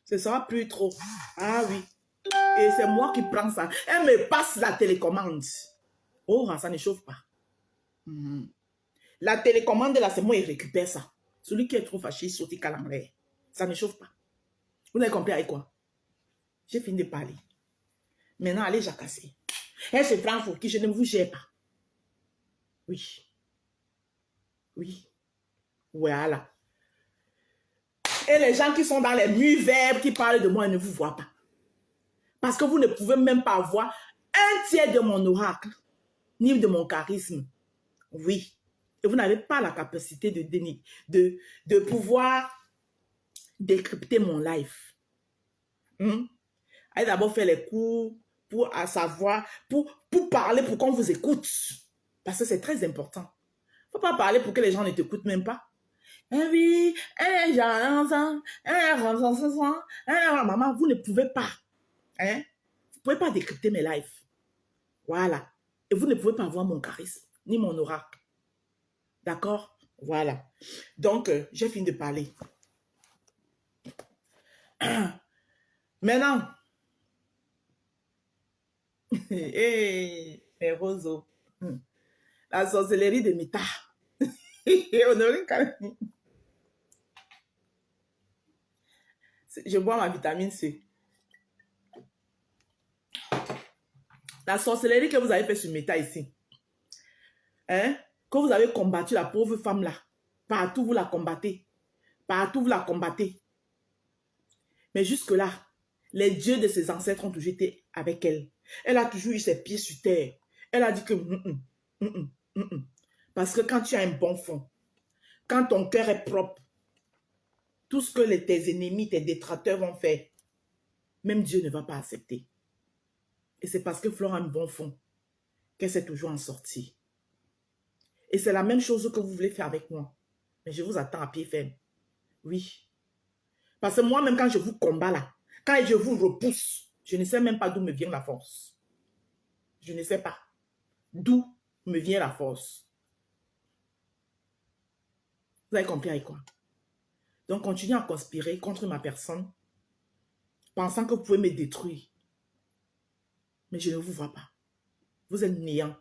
[SPEAKER 1] ce sera plus trop. Ah oui. Et c'est moi qui prends ça. Elle me passe la télécommande. Oh, ça ne chauffe pas. La télécommande, là, c'est moi qui récupère ça. Celui qui est trop fâché, il saute calambré. Ça ne chauffe pas. Vous avez compris avec quoi? J'ai fini de parler. Maintenant, allez jacasser. Elle se prend pour qui je ne vous gère pas. Oui. Oui. Voilà. Et les gens qui sont dans les murs verts, qui parlent de moi, ils ne vous voient pas. Parce que vous ne pouvez même pas voir un tiers de mon oracle, ni de mon charisme. Oui. Et vous n'avez pas la capacité de pouvoir décrypter mon live. Allez d'abord faire les cours pour savoir, pour parler pour qu'on vous écoute. Parce que c'est très important. Il ne faut pas parler pour que les gens ne t'écoutent même pas. Oui, maman, vous ne pouvez pas. Hein? Vous ne pouvez pas décrypter mes lives. Voilà. Et vous ne pouvez pas voir mon charisme, ni mon oracle. D'accord? Voilà. Donc, j'ai fini de parler. Maintenant, hey, mes roseaux, la sorcellerie de Mita. Je bois ma vitamine C. La sorcellerie que vous avez fait sur Meta ici, hein, que vous avez combattu la pauvre femme là, partout vous la combattez, partout vous la combattez. Mais jusque-là, les dieux de ses ancêtres ont toujours été avec elle. Elle a toujours eu ses pieds sur terre. Elle a dit que parce que quand tu as un bon fond, quand ton cœur est propre, Tout ce que tes ennemis, tes détracteurs vont faire, même Dieu ne va pas accepter. Et c'est parce que Flore a un bon fond qu'elle s'est toujours en sortie. Et c'est la même chose que vous voulez faire avec moi. Mais je vous attends à pied ferme. Oui. Parce que moi-même, quand je vous combats là, quand je vous repousse, je ne sais même pas d'où me vient la force. Je ne sais pas d'où me vient la force. Vous avez compris avec quoi? Donc, continuez à conspirer contre ma personne, pensant que vous pouvez me détruire. Mais je ne vous vois pas. Vous êtes néant.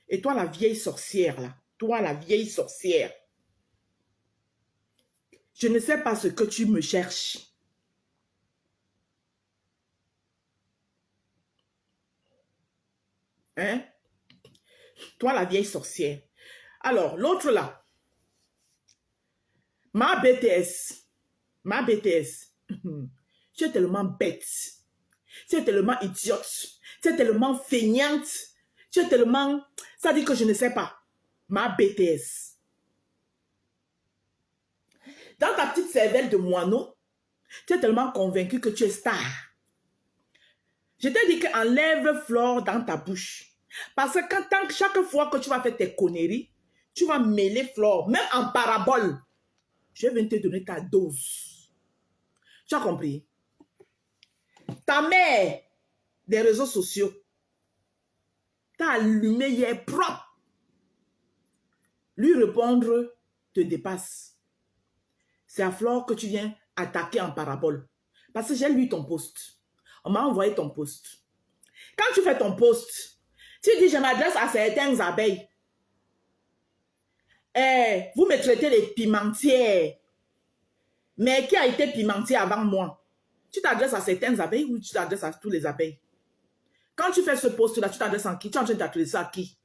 [SPEAKER 1] Et toi, la vieille sorcière, là, toi, la vieille sorcière, je ne sais pas ce que tu me cherches. Hein? Toi, la vieille sorcière. Alors, l'autre là, ma BTS, tu es tellement bête, tu es tellement idiote, tu es tellement feignante, tu es tellement, ça dit que je ne sais pas, ma BTS. Dans ta petite cervelle de moineau, tu es tellement convaincu que tu es star. Je t'ai dit qu'enlève Flore dans ta bouche. Parce que chaque fois que tu vas faire tes conneries, tu vas mêler Flore, même en parabole. Je viens te donner ta dose. Tu as compris? Ta mère des réseaux sociaux t'a allumé hier propre. Lui répondre te dépasse. C'est à Flore que tu viens attaquer en parabole. Parce que j'ai lu ton post. On m'a envoyé ton post. Quand tu fais ton post, tu dis je m'adresse à certaines abeilles. Vous me traitez de pimentière. Mais qui a été pimentier avant moi? Tu t'adresses à certaines abeilles ou tu t'adresses à tous les abeilles? Quand tu fais ce post-là, tu t'adresses à qui? Tu es en train de t'adresser à qui?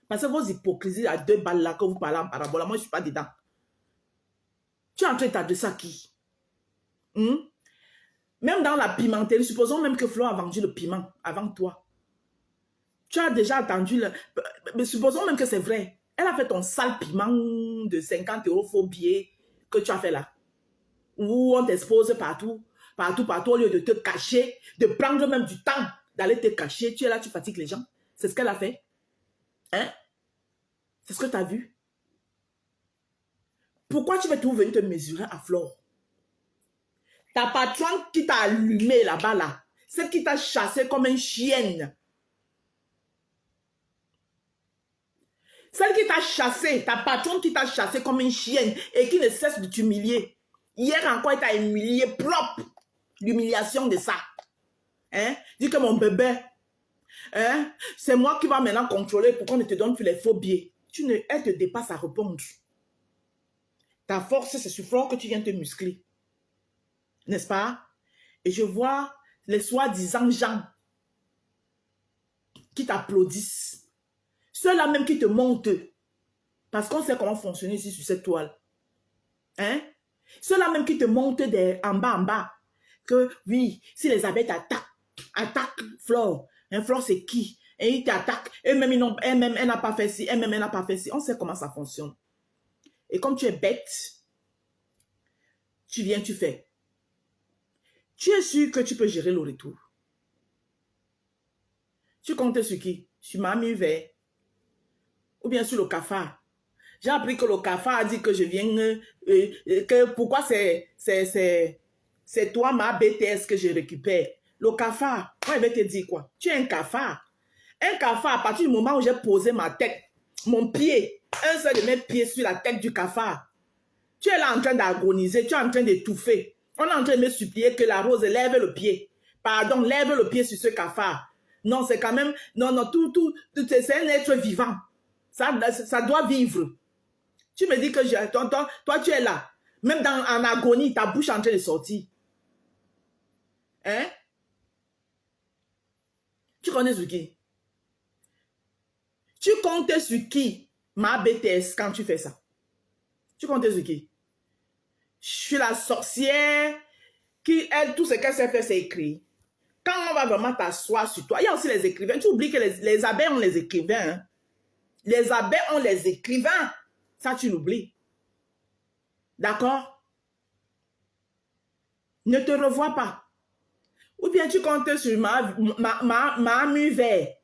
[SPEAKER 1] Parce que vos hypocrisies à 2 balles là que vous parlez en parabole, moi je ne suis pas dedans. Tu es en train de t'adresser à qui? Même dans la pimenterie, supposons même que Flo a vendu le piment avant toi. Tu as déjà attendu, mais supposons même que c'est vrai. Elle a fait ton sale piment de 50 € faux billet que tu as fait là. Où on t'expose partout, au lieu de te cacher, de prendre même du temps d'aller te cacher. Tu es là, tu fatigues les gens. C'est ce qu'elle a fait. Hein? C'est ce que tu as vu. Pourquoi tu vas toujours venir te mesurer à Flore? Ta patronne qui t'a allumé là-bas, là, celle qui t'a chassé comme une chienne. Celle qui t'a chassé, ta patronne qui t'a chassé comme une chienne et qui ne cesse de t'humilier. Hier encore, elle t'a humilié propre. L'humiliation de ça. Hein? Dis que mon bébé, hein? C'est moi qui va maintenant contrôler pour qu'on ne te donne plus les faux billets. Elle te dépasse à répondre. Ta force, c'est sur Flore que tu viens te muscler. N'est-ce pas? Et je vois les soi-disant gens qui t'applaudissent. Ceux-là même qui te montent. Parce qu'on sait comment fonctionner ici sur cette toile. Hein? Ceux-là même qui te montent en bas. Que oui, si les abeilles attaquent Flore. Hein, Flore c'est qui? Et ils t'attaquent. Elle n'a pas fait ci. Elle n'a pas fait ci. On sait comment ça fonctionne. Et comme tu es bête, tu viens, tu fais. Tu es sûr que tu peux gérer le retour. Tu comptes sur qui? Sur Mamie Vert. Ou bien sur le cafard. J'ai appris que le cafard a dit que je viens... que pourquoi c'est toi, ma BTS, que je récupère. Le cafard, moi, je vais te dire quoi? Tu es un cafard. Un cafard, à partir du moment où j'ai posé ma tête, mon pied, un seul de mes pieds sur la tête du cafard. Tu es là en train d'agoniser, tu es en train d'étouffer. On est en train de me supplier que la rose lève le pied. Pardon, lève le pied sur ce cafard. Non, c'est quand même... Non, c'est un être vivant. Ça doit vivre. Tu me dis que toi, tu es là. Même en agonie, ta bouche est en train de sortir. Hein? Tu connais sur qui? Tu comptes sur qui, ma BTS, quand tu fais ça? Tu comptes sur qui? Je suis la sorcière qui, elle, tout ce qu'elle sait faire, c'est écrire. Quand on va vraiment t'asseoir sur toi, il y a aussi les écrivains. Tu oublies que les abeilles ont les écrivains. Hein? Les abeilles ont les écrivains. Ça, tu l'oublies. D'accord? Ne te revois pas. Ou bien tu comptes sur ma mue vert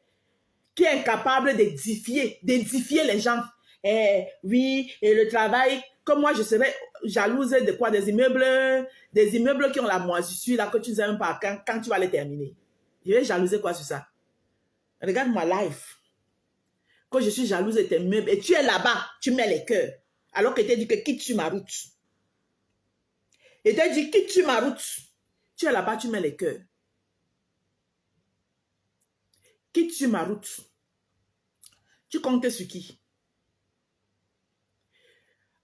[SPEAKER 1] qui est incapable d'édifier les gens. Oui, et le travail, comme moi je serais jalouse de quoi? Des immeubles qui ont la moisissure là que tu ne sais même pas quand tu vas les terminer. Je vais jalouser quoi sur ça? Regarde ma life. Quand je suis jalouse de tes meubles et tu es là-bas, tu mets les cœurs. Alors que tu as dit que quitte sur ma route. Et tu as dit quitte sur ma route. Tu es là-bas, tu mets les cœurs. Quitte sur ma route. Tu comptes sur qui?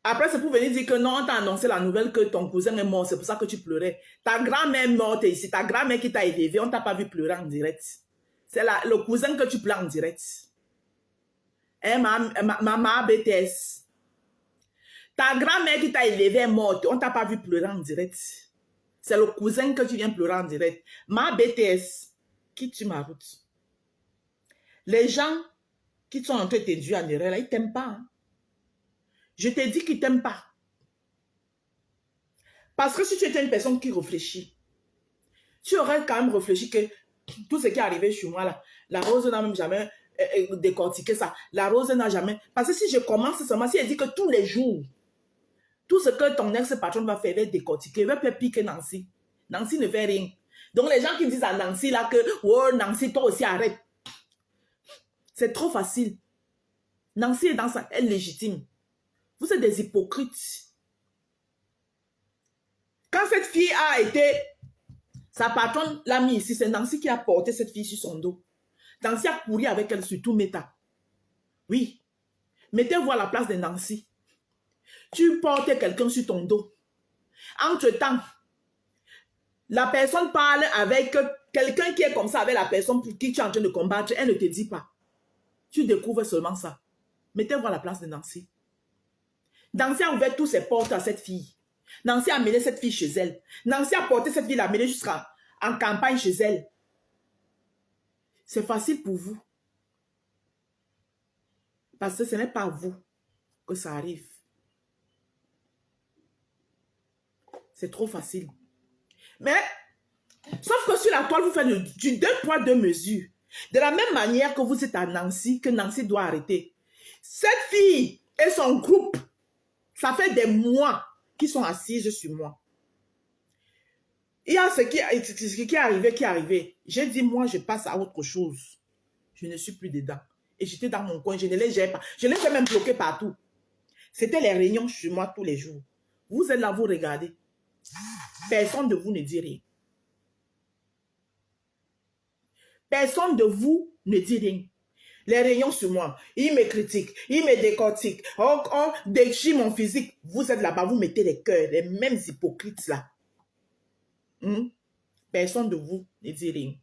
[SPEAKER 1] Après, c'est pour venir dire que non, on t'a annoncé la nouvelle que ton cousin est mort. C'est pour ça que tu pleurais. Ta grand-mère est morte ici. Ta grand-mère qui t'a élevé, on t'a pas vu pleurer en direct. C'est le cousin que tu pleures en direct. Ma BTS. Ta grand-mère qui t'a élevé est morte. On t'a pas vu pleurer en direct. C'est le cousin que tu viens pleurer en direct. Ma BTS. Quitte sur ma route. Les gens qui sont en train de t'induire en erreur, là, ils ne t'aiment pas. Hein? Je t'ai dit qu'ils ne t'aiment pas. Parce que si tu étais une personne qui réfléchit, tu aurais quand même réfléchi que tout ce qui est arrivé chez moi, là, la Rose n'a même jamais décortiqué ça. La Rose n'a jamais... Parce que si je commence seulement, si elle dit que tous les jours, tout ce que ton ex-patron va faire, elle va décortiquer, elle va faire pire que Nancy. Nancy ne fait rien. Donc les gens qui disent à Nancy là que « Oh, Nancy, toi aussi arrête ». C'est trop facile. Nancy est dans ça, elle est légitime. Vous êtes des hypocrites. Quand cette fille a été, sa patronne l'a mis ici, c'est Nancy qui a porté cette fille sur son dos. Nancy a couru avec elle sur tout Meta. Oui. Mettez-vous à la place de Nancy. Tu portes quelqu'un sur ton dos. Entre-temps, la personne parle avec quelqu'un qui est comme ça, avec la personne pour qui tu es en train de combattre, elle ne te dit pas. Tu découvres seulement ça. Mettez-vous à la place de Nancy. Nancy a ouvert toutes ses portes à cette fille. Nancy a amené cette fille chez elle. Nancy a porté cette fille, l'a amenée jusqu'en campagne chez elle. C'est facile pour vous. Parce que ce n'est pas à vous que ça arrive. C'est trop facile. Mais, sauf que sur la toile, vous faites du 2 poids 2 mesures. De la même manière que vous êtes à Nancy, que Nancy doit arrêter. Cette fille et son groupe, ça fait des mois qu'ils sont assises sur moi. Il y a ce qui est arrivé. J'ai dit, moi, je passe à autre chose. Je ne suis plus dedans. Et j'étais dans mon coin, je ne les gère pas. Je les ai même bloqués partout. C'était les réunions chez moi tous les jours. Vous êtes là, vous regardez. Personne de vous ne dit rien. Personne de vous ne dit rien. Les réunions sur moi, ils me critiquent, ils me décortiquent, on déchire mon physique. Vous êtes là-bas, vous mettez les cœurs, les mêmes hypocrites là. Personne de vous ne dit rien.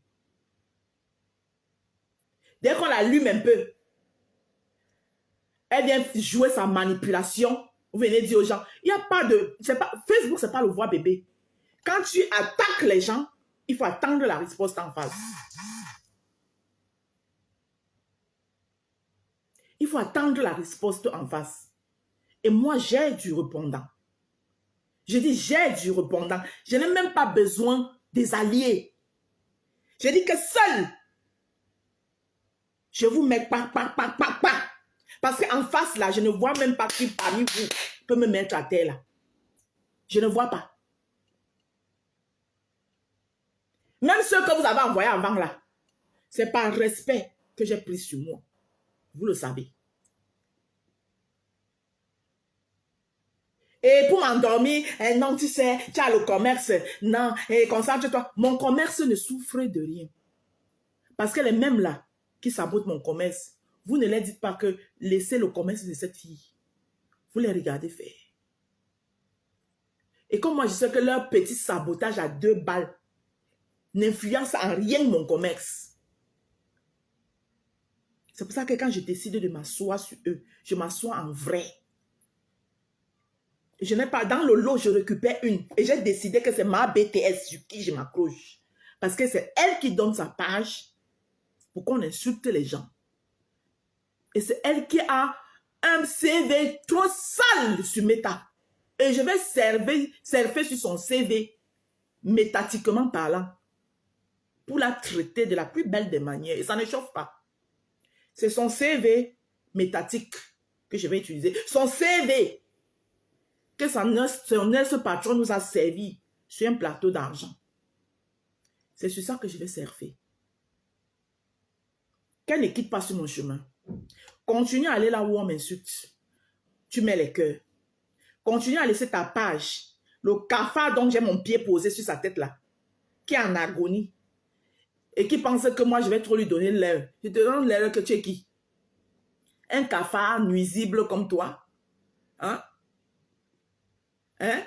[SPEAKER 1] Dès qu'on l'allume un peu, elle vient jouer sa manipulation. Vous venez dire aux gens, il n'y a pas de... Facebook, ce n'est pas le voix bébé. Quand tu attaques les gens, il faut attendre la réponse en face. Il faut attendre la réponse en face. Et moi, j'ai du répondant. Je dis, j'ai du répondant. Je n'ai même pas besoin des alliés. Je dis que seul, je vous mets pas. Parce qu'en face, là, je ne vois même pas qui parmi vous peut me mettre à terre, là. Je ne vois pas. Même ceux que vous avez envoyés avant, là, c'est par respect que j'ai pris sur moi. Vous le savez. Et pour m'endormir, non, tu sais, tu as le commerce. Non, concentre-toi. Mon commerce ne souffre de rien. Parce que les mêmes là, qui sabotent mon commerce, vous ne leur dites pas que laissez le commerce de cette fille. Vous les regardez faire. Et comme moi, je sais que leur petit sabotage à 2 balles n'influence en rien mon commerce. C'est pour ça que quand je décide de m'asseoir sur eux, je m'assois en vrai. Je n'ai pas, dans le lot, je récupère une. Et j'ai décidé que c'est ma BTS sur qui je m'accroche. Parce que c'est elle qui donne sa page pour qu'on insulte les gens. Et c'est elle qui a un CV trop sale sur Meta. Et je vais surfer sur son CV. métatiquement parlant, pour la traiter de la plus belle des manières. Et ça ne chauffe pas. C'est son CV métatique que je vais utiliser. Son CV que son ex-patron nous a servi sur un plateau d'argent. C'est sur ça que je vais servir. Qu'elle ne quitte pas sur mon chemin. Continue à aller là où on m'insulte. Tu mets les cœurs. Continue à laisser ta page. Le cafard dont j'ai mon pied posé sur sa tête là, qui est en agonie, et qui pense que moi je vais trop lui donner l'air. Je te donne l'air que tu es qui? Un cafard nuisible comme toi? Hein? Hein?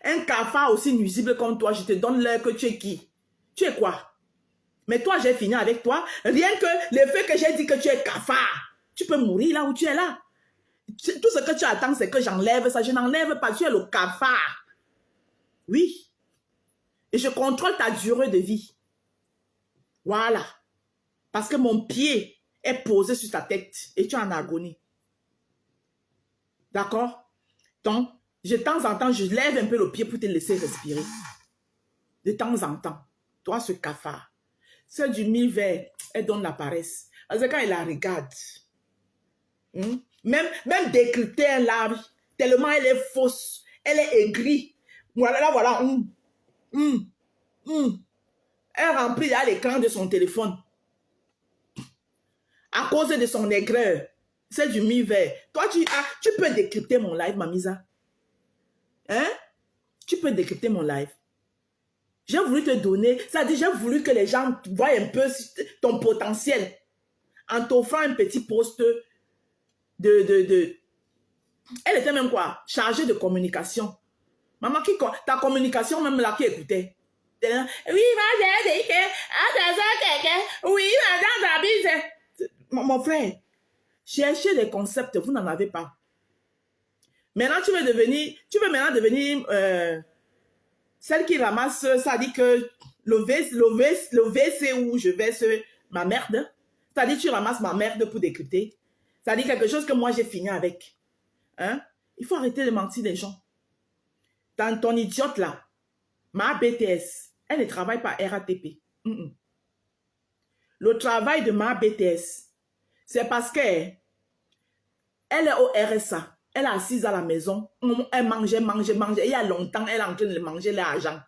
[SPEAKER 1] Un cafard aussi nuisible comme toi, je te donne l'air que tu es qui? Tu es quoi? Mais toi, j'ai fini avec toi. Rien que le fait que j'ai dit que tu es cafard, tu peux mourir là où tu es là. Tout ce que tu attends, c'est que j'enlève ça. Je n'enlève pas, tu es le cafard. Oui. Et je contrôle ta durée de vie. Voilà. Parce que mon pied est posé sur ta tête et tu es en agonie. D'accord? Donc, de temps en temps, je lève un peu le pied pour te laisser respirer. De temps en temps. Toi, ce cafard. Celle du mi-vert, elle donne la paresse. Parce que quand elle la regarde, même décrypter un large, tellement elle est fausse, elle est aigrie. Voilà, là, voilà. Elle remplit là l'écran de son téléphone. À cause de son aigreur. Celle du mi-vert. Toi, tu peux décrypter mon live, Mamisa. Hein? Tu peux décrypter mon live. J'ai voulu te donner, c'est-à-dire j'ai voulu que les gens voient un peu ton potentiel en t'offrant un petit poste de... Elle était même quoi? Chargée de communication. Maman, ta communication même là qui écoutait. Oui, moi j'ai dit que... Oui, madame, mon frère, cherchez des concepts, vous n'en avez pas. Maintenant, tu veux maintenant devenir celle qui ramasse, ça dit que le WC où je verse ma merde, ça dit tu ramasses ma merde pour décrypter. Ça dit quelque chose que moi j'ai fini avec. Hein? Il faut arrêter de mentir les gens. Dans ton idiote là, ma BTS, elle ne travaille pas RATP. Le travail de ma BTS, c'est parce qu'elle est au RSA. Elle est assise à la maison. Elle mange. Il y a longtemps, elle est en train de manger l'argent.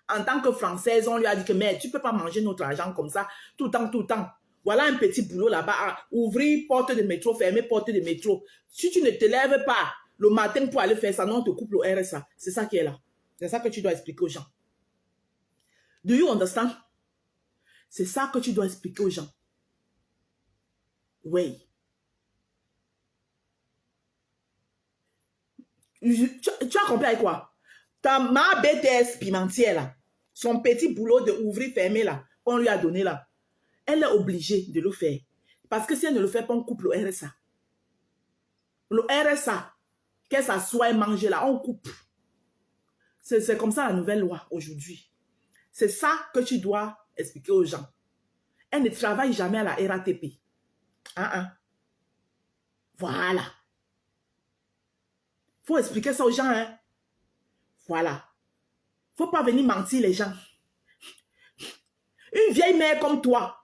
[SPEAKER 1] En tant que Française, on lui a dit que mais tu ne peux pas manger notre argent comme ça tout le temps. Voilà un petit boulot là-bas. Ouvrir porte de métro, fermer porte de métro. Si tu ne te lèves pas le matin pour aller faire ça, non, on te coupe le RSA. C'est ça qui est là. C'est ça que tu dois expliquer aux gens. Do you understand? C'est ça que tu dois expliquer aux gens. Oui. Tu as compris avec quoi? Ma BTS pimentière là, son petit boulot de ouvrir, fermer là, qu'on lui a donné là, elle est obligée de le faire. Parce que si elle ne le fait pas, on coupe le RSA. Le RSA, qu'elle s'assoit et mange là, on coupe. C'est comme ça la nouvelle loi aujourd'hui. C'est ça que tu dois expliquer aux gens. Elle ne travaille jamais à la RATP. Voilà. Il faut expliquer ça aux gens. Hein? Voilà. Il ne faut pas venir mentir les gens. Une vieille mère comme toi,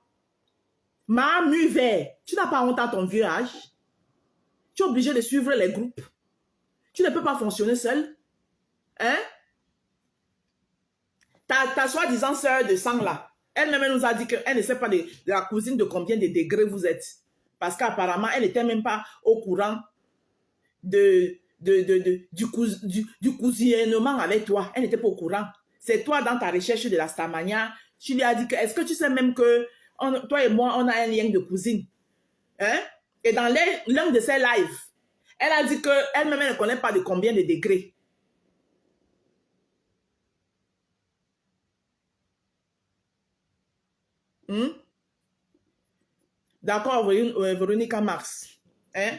[SPEAKER 1] ma vert, tu n'as pas honte à ton vieux âge. Tu es obligé de suivre les groupes. Tu ne peux pas fonctionner seul. Hein? Ta soi-disant sœur de sang là, elle-même nous a dit qu'elle ne sait pas de la cousine de combien de degrés vous êtes. Parce qu'apparemment, elle n'était même pas au courant du cousinement avec toi. Elle n'était pas au courant. C'est toi, dans ta recherche de la Starmania, tu lui as dit que, est-ce que tu sais même que toi et moi, on a un lien de cousine? Hein? Et dans l'un de ses lives, elle a dit qu'elle-même, elle ne connaît pas de combien de degrés. D'accord, Véronica Marx. Hein?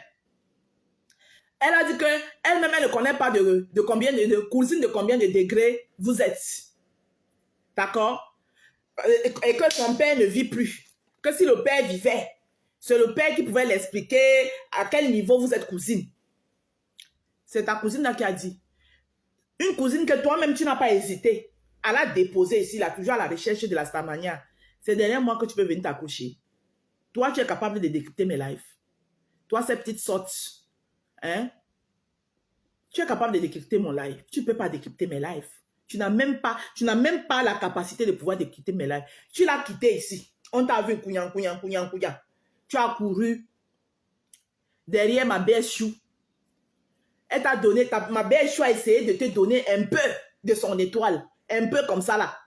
[SPEAKER 1] Elle a dit qu'elle-même, elle ne connaît pas de combien de cousine de combien de degrés vous êtes. D'accord? Et que son père ne vit plus. Que si le père vivait, c'est le père qui pouvait l'expliquer à quel niveau vous êtes cousine. C'est ta cousine là qui a dit. Une cousine que toi-même, tu n'as pas hésité. Elle a déposé ici, là, toujours à la recherche de la Starmania. C'est derrière moi que tu peux venir t'accrocher. Toi, tu es capable de décrypter mes lives. Toi, ces petites sortes, hein? Tu es capable de décrypter mon live. Tu ne peux pas décrypter mes lives. Tu n'as même pas la capacité de pouvoir décrypter mes lives. Tu l'as quitté ici. On t'a vu, couillan. Tu as couru derrière ma belle chou. Elle t'a donné, ma belle chou a essayé de te donner un peu de son étoile. Un peu comme ça, là.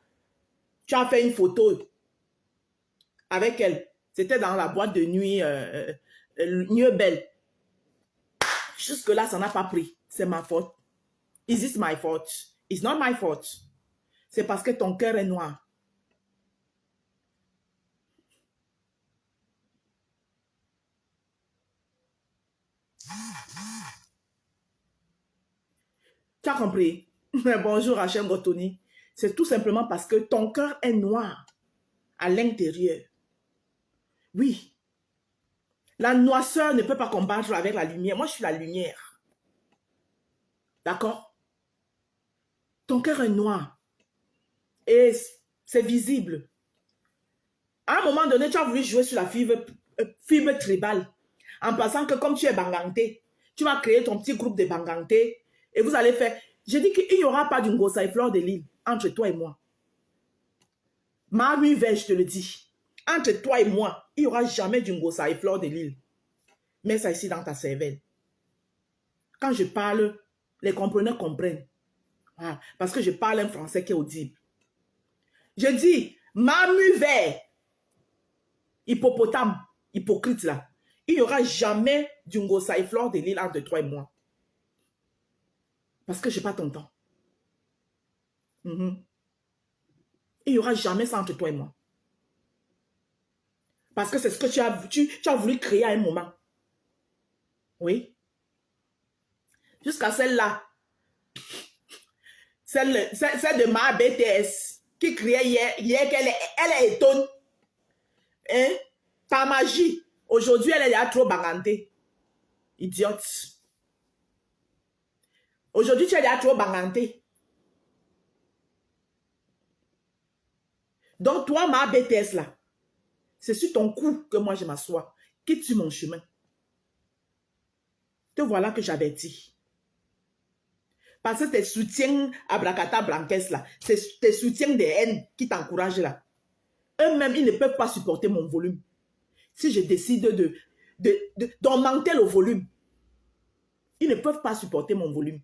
[SPEAKER 1] Tu as fait une photo avec elle. C'était dans la boîte de nuit Nuit Belle. Jusque-là, ça n'a pas pris. C'est ma faute. Is it my fault? It's not my fault. C'est parce que ton cœur est noir. Tu as compris? Bonjour Hachem Gotoni. C'est tout simplement parce que ton cœur est noir à l'intérieur. Oui. La noirceur ne peut pas combattre avec la lumière. Moi, je suis la lumière. D'accord? Ton cœur est noir. Et c'est visible. À un moment donné, tu as voulu jouer sur la fibre tribale. En pensant que comme tu es banganté, tu vas créer ton petit groupe de banganté et vous allez faire... Je dis qu'il n'y aura pas d'Ungosa et Fleur de Lille entre toi et moi. Marie Vert, je te le dis. Entre toi et moi, il n'y aura jamais d'Ungosa et Fleur de Lille. Mets ça ici dans ta cervelle. Quand je parle, les compreneurs comprennent. Voilà. Parce que je parle un français qui est audible. Je dis, Mamu Vert, hippopotame, hypocrite là. Il n'y aura jamais d'Ungosa et Fleur de Lille entre toi et moi. Parce que je n'ai pas ton temps. Il n'y aura jamais ça entre toi et moi. Parce que c'est ce que tu as voulu créer à un moment. Oui. Jusqu'à celle-là. Celle de ma BTS qui criait hier qu'elle est étonne. Hein? Ta magie. Aujourd'hui, elle est déjà trop bangantée. Idiote. Aujourd'hui, tu es déjà trop bangantée. Donc, toi, ma BTS là, c'est sur ton cou que moi je m'assois. Quitte-tu mon chemin? Te voilà que j'avertis. Parce que tes soutiens Abracata Blanquès là, c'est tes soutiens de haine qui t'encouragent là. Eux-mêmes, ils ne peuvent pas supporter mon volume. Si je décide d'augmenter le volume, ils ne peuvent pas supporter mon volume.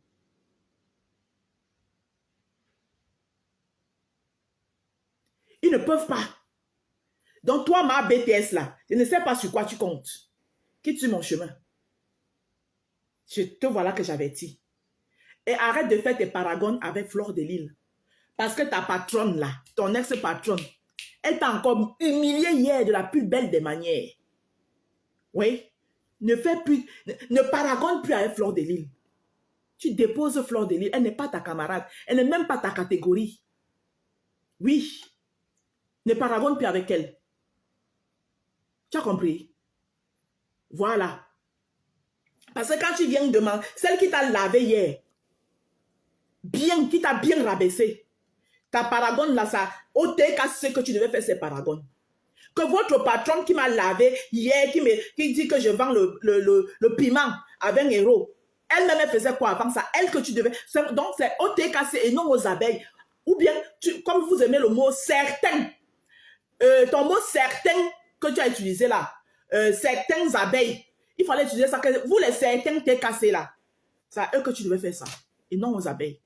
[SPEAKER 1] Ils ne peuvent pas. Donc toi, ma BTS là, je ne sais pas sur quoi tu comptes. Quitte mon chemin. Je te voilà que j'avertis. Et arrête de faire tes paragons avec Fleur de Lille. Parce que ta patronne là, ton ex-patronne, elle t'a encore humilié hier de la plus belle des manières. Oui. Ne paragonne plus avec Fleur de Lille. Tu déposes Fleur de Lille. Elle n'est pas ta camarade. Elle n'est même pas ta catégorie. Oui. Ne paragonne plus avec elle. Tu as compris? Voilà. Parce que quand tu viens demander, celle qui t'a lavé hier, qui t'a bien rabaissé, ta paragone là, ça, au cas ce que tu devais faire, c'est paragone. Que votre patron qui m'a lavé hier, qui dit que je vends le piment à 20 €, elle-même elle faisait quoi avant ça? Elle que tu devais... Donc c'est au TKC et non aux abeilles. Ou bien, comme vous aimez le mot certain, ton mot certain que tu as utilisé là, certaines abeilles, il fallait utiliser ça. Que vous les certains TKC là, c'est à eux que tu devais faire ça. Et non aux abeilles.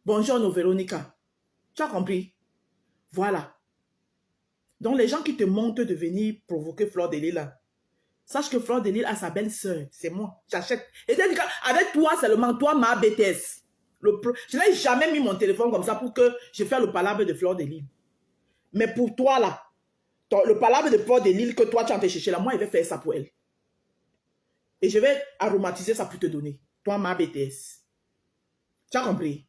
[SPEAKER 1] Bonjour Véronica. Tu as compris? Voilà. Donc, les gens qui te montrent de venir provoquer Fleur de Lille, là, sache que Fleur de Lille a sa belle-sœur. C'est moi. J'achète. Et avec toi seulement, toi, ma BTS. Je n'ai jamais mis mon téléphone comme ça pour que je fasse le palabre de Fleur de Lille. Mais pour toi, là, le palabre de Fleur de Lille que toi, tu as en train de chercher, là, moi, je vais faire ça pour elle. Et je vais aromatiser ça pour te donner. Toi, ma BTS. Tu as compris?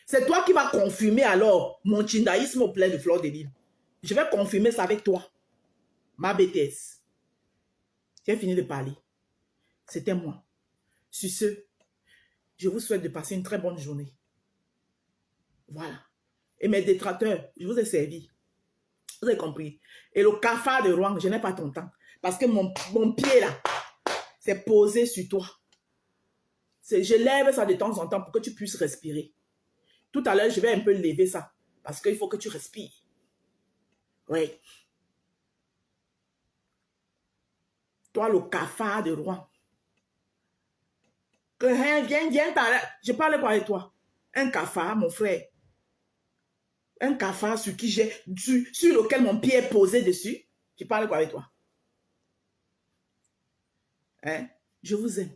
[SPEAKER 1] C'est toi qui vas confirmer alors mon chindaïsme au plein de Fleur de Lille. Je vais confirmer ça avec toi. Ma BTS. J'ai fini de parler. C'était moi. Sur ce, je vous souhaite de passer une très bonne journée. Voilà. Et mes détracteurs, je vous ai servi. Vous avez compris. Et le cafard de Rouen, je n'ai pas ton temps. Parce que mon pied là, c'est posé sur toi. Je lève ça de temps en temps pour que tu puisses respirer. Tout à l'heure, je vais un peu lever ça. Parce qu'il faut que tu respires. Oui. Toi, le cafard de Rouen. Viens, je parle quoi avec toi? Un cafard, mon frère. Un cafard sur lequel mon pied est posé dessus. Je parle quoi avec toi? Hein? Je vous aime.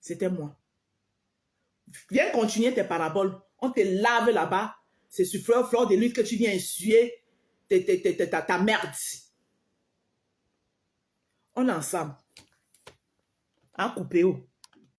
[SPEAKER 1] C'était moi. Viens continuer tes paraboles. On te lave là-bas. C'est sur fleur de l'huile que tu viens essuyer ta merde. On est ensemble. En coupé.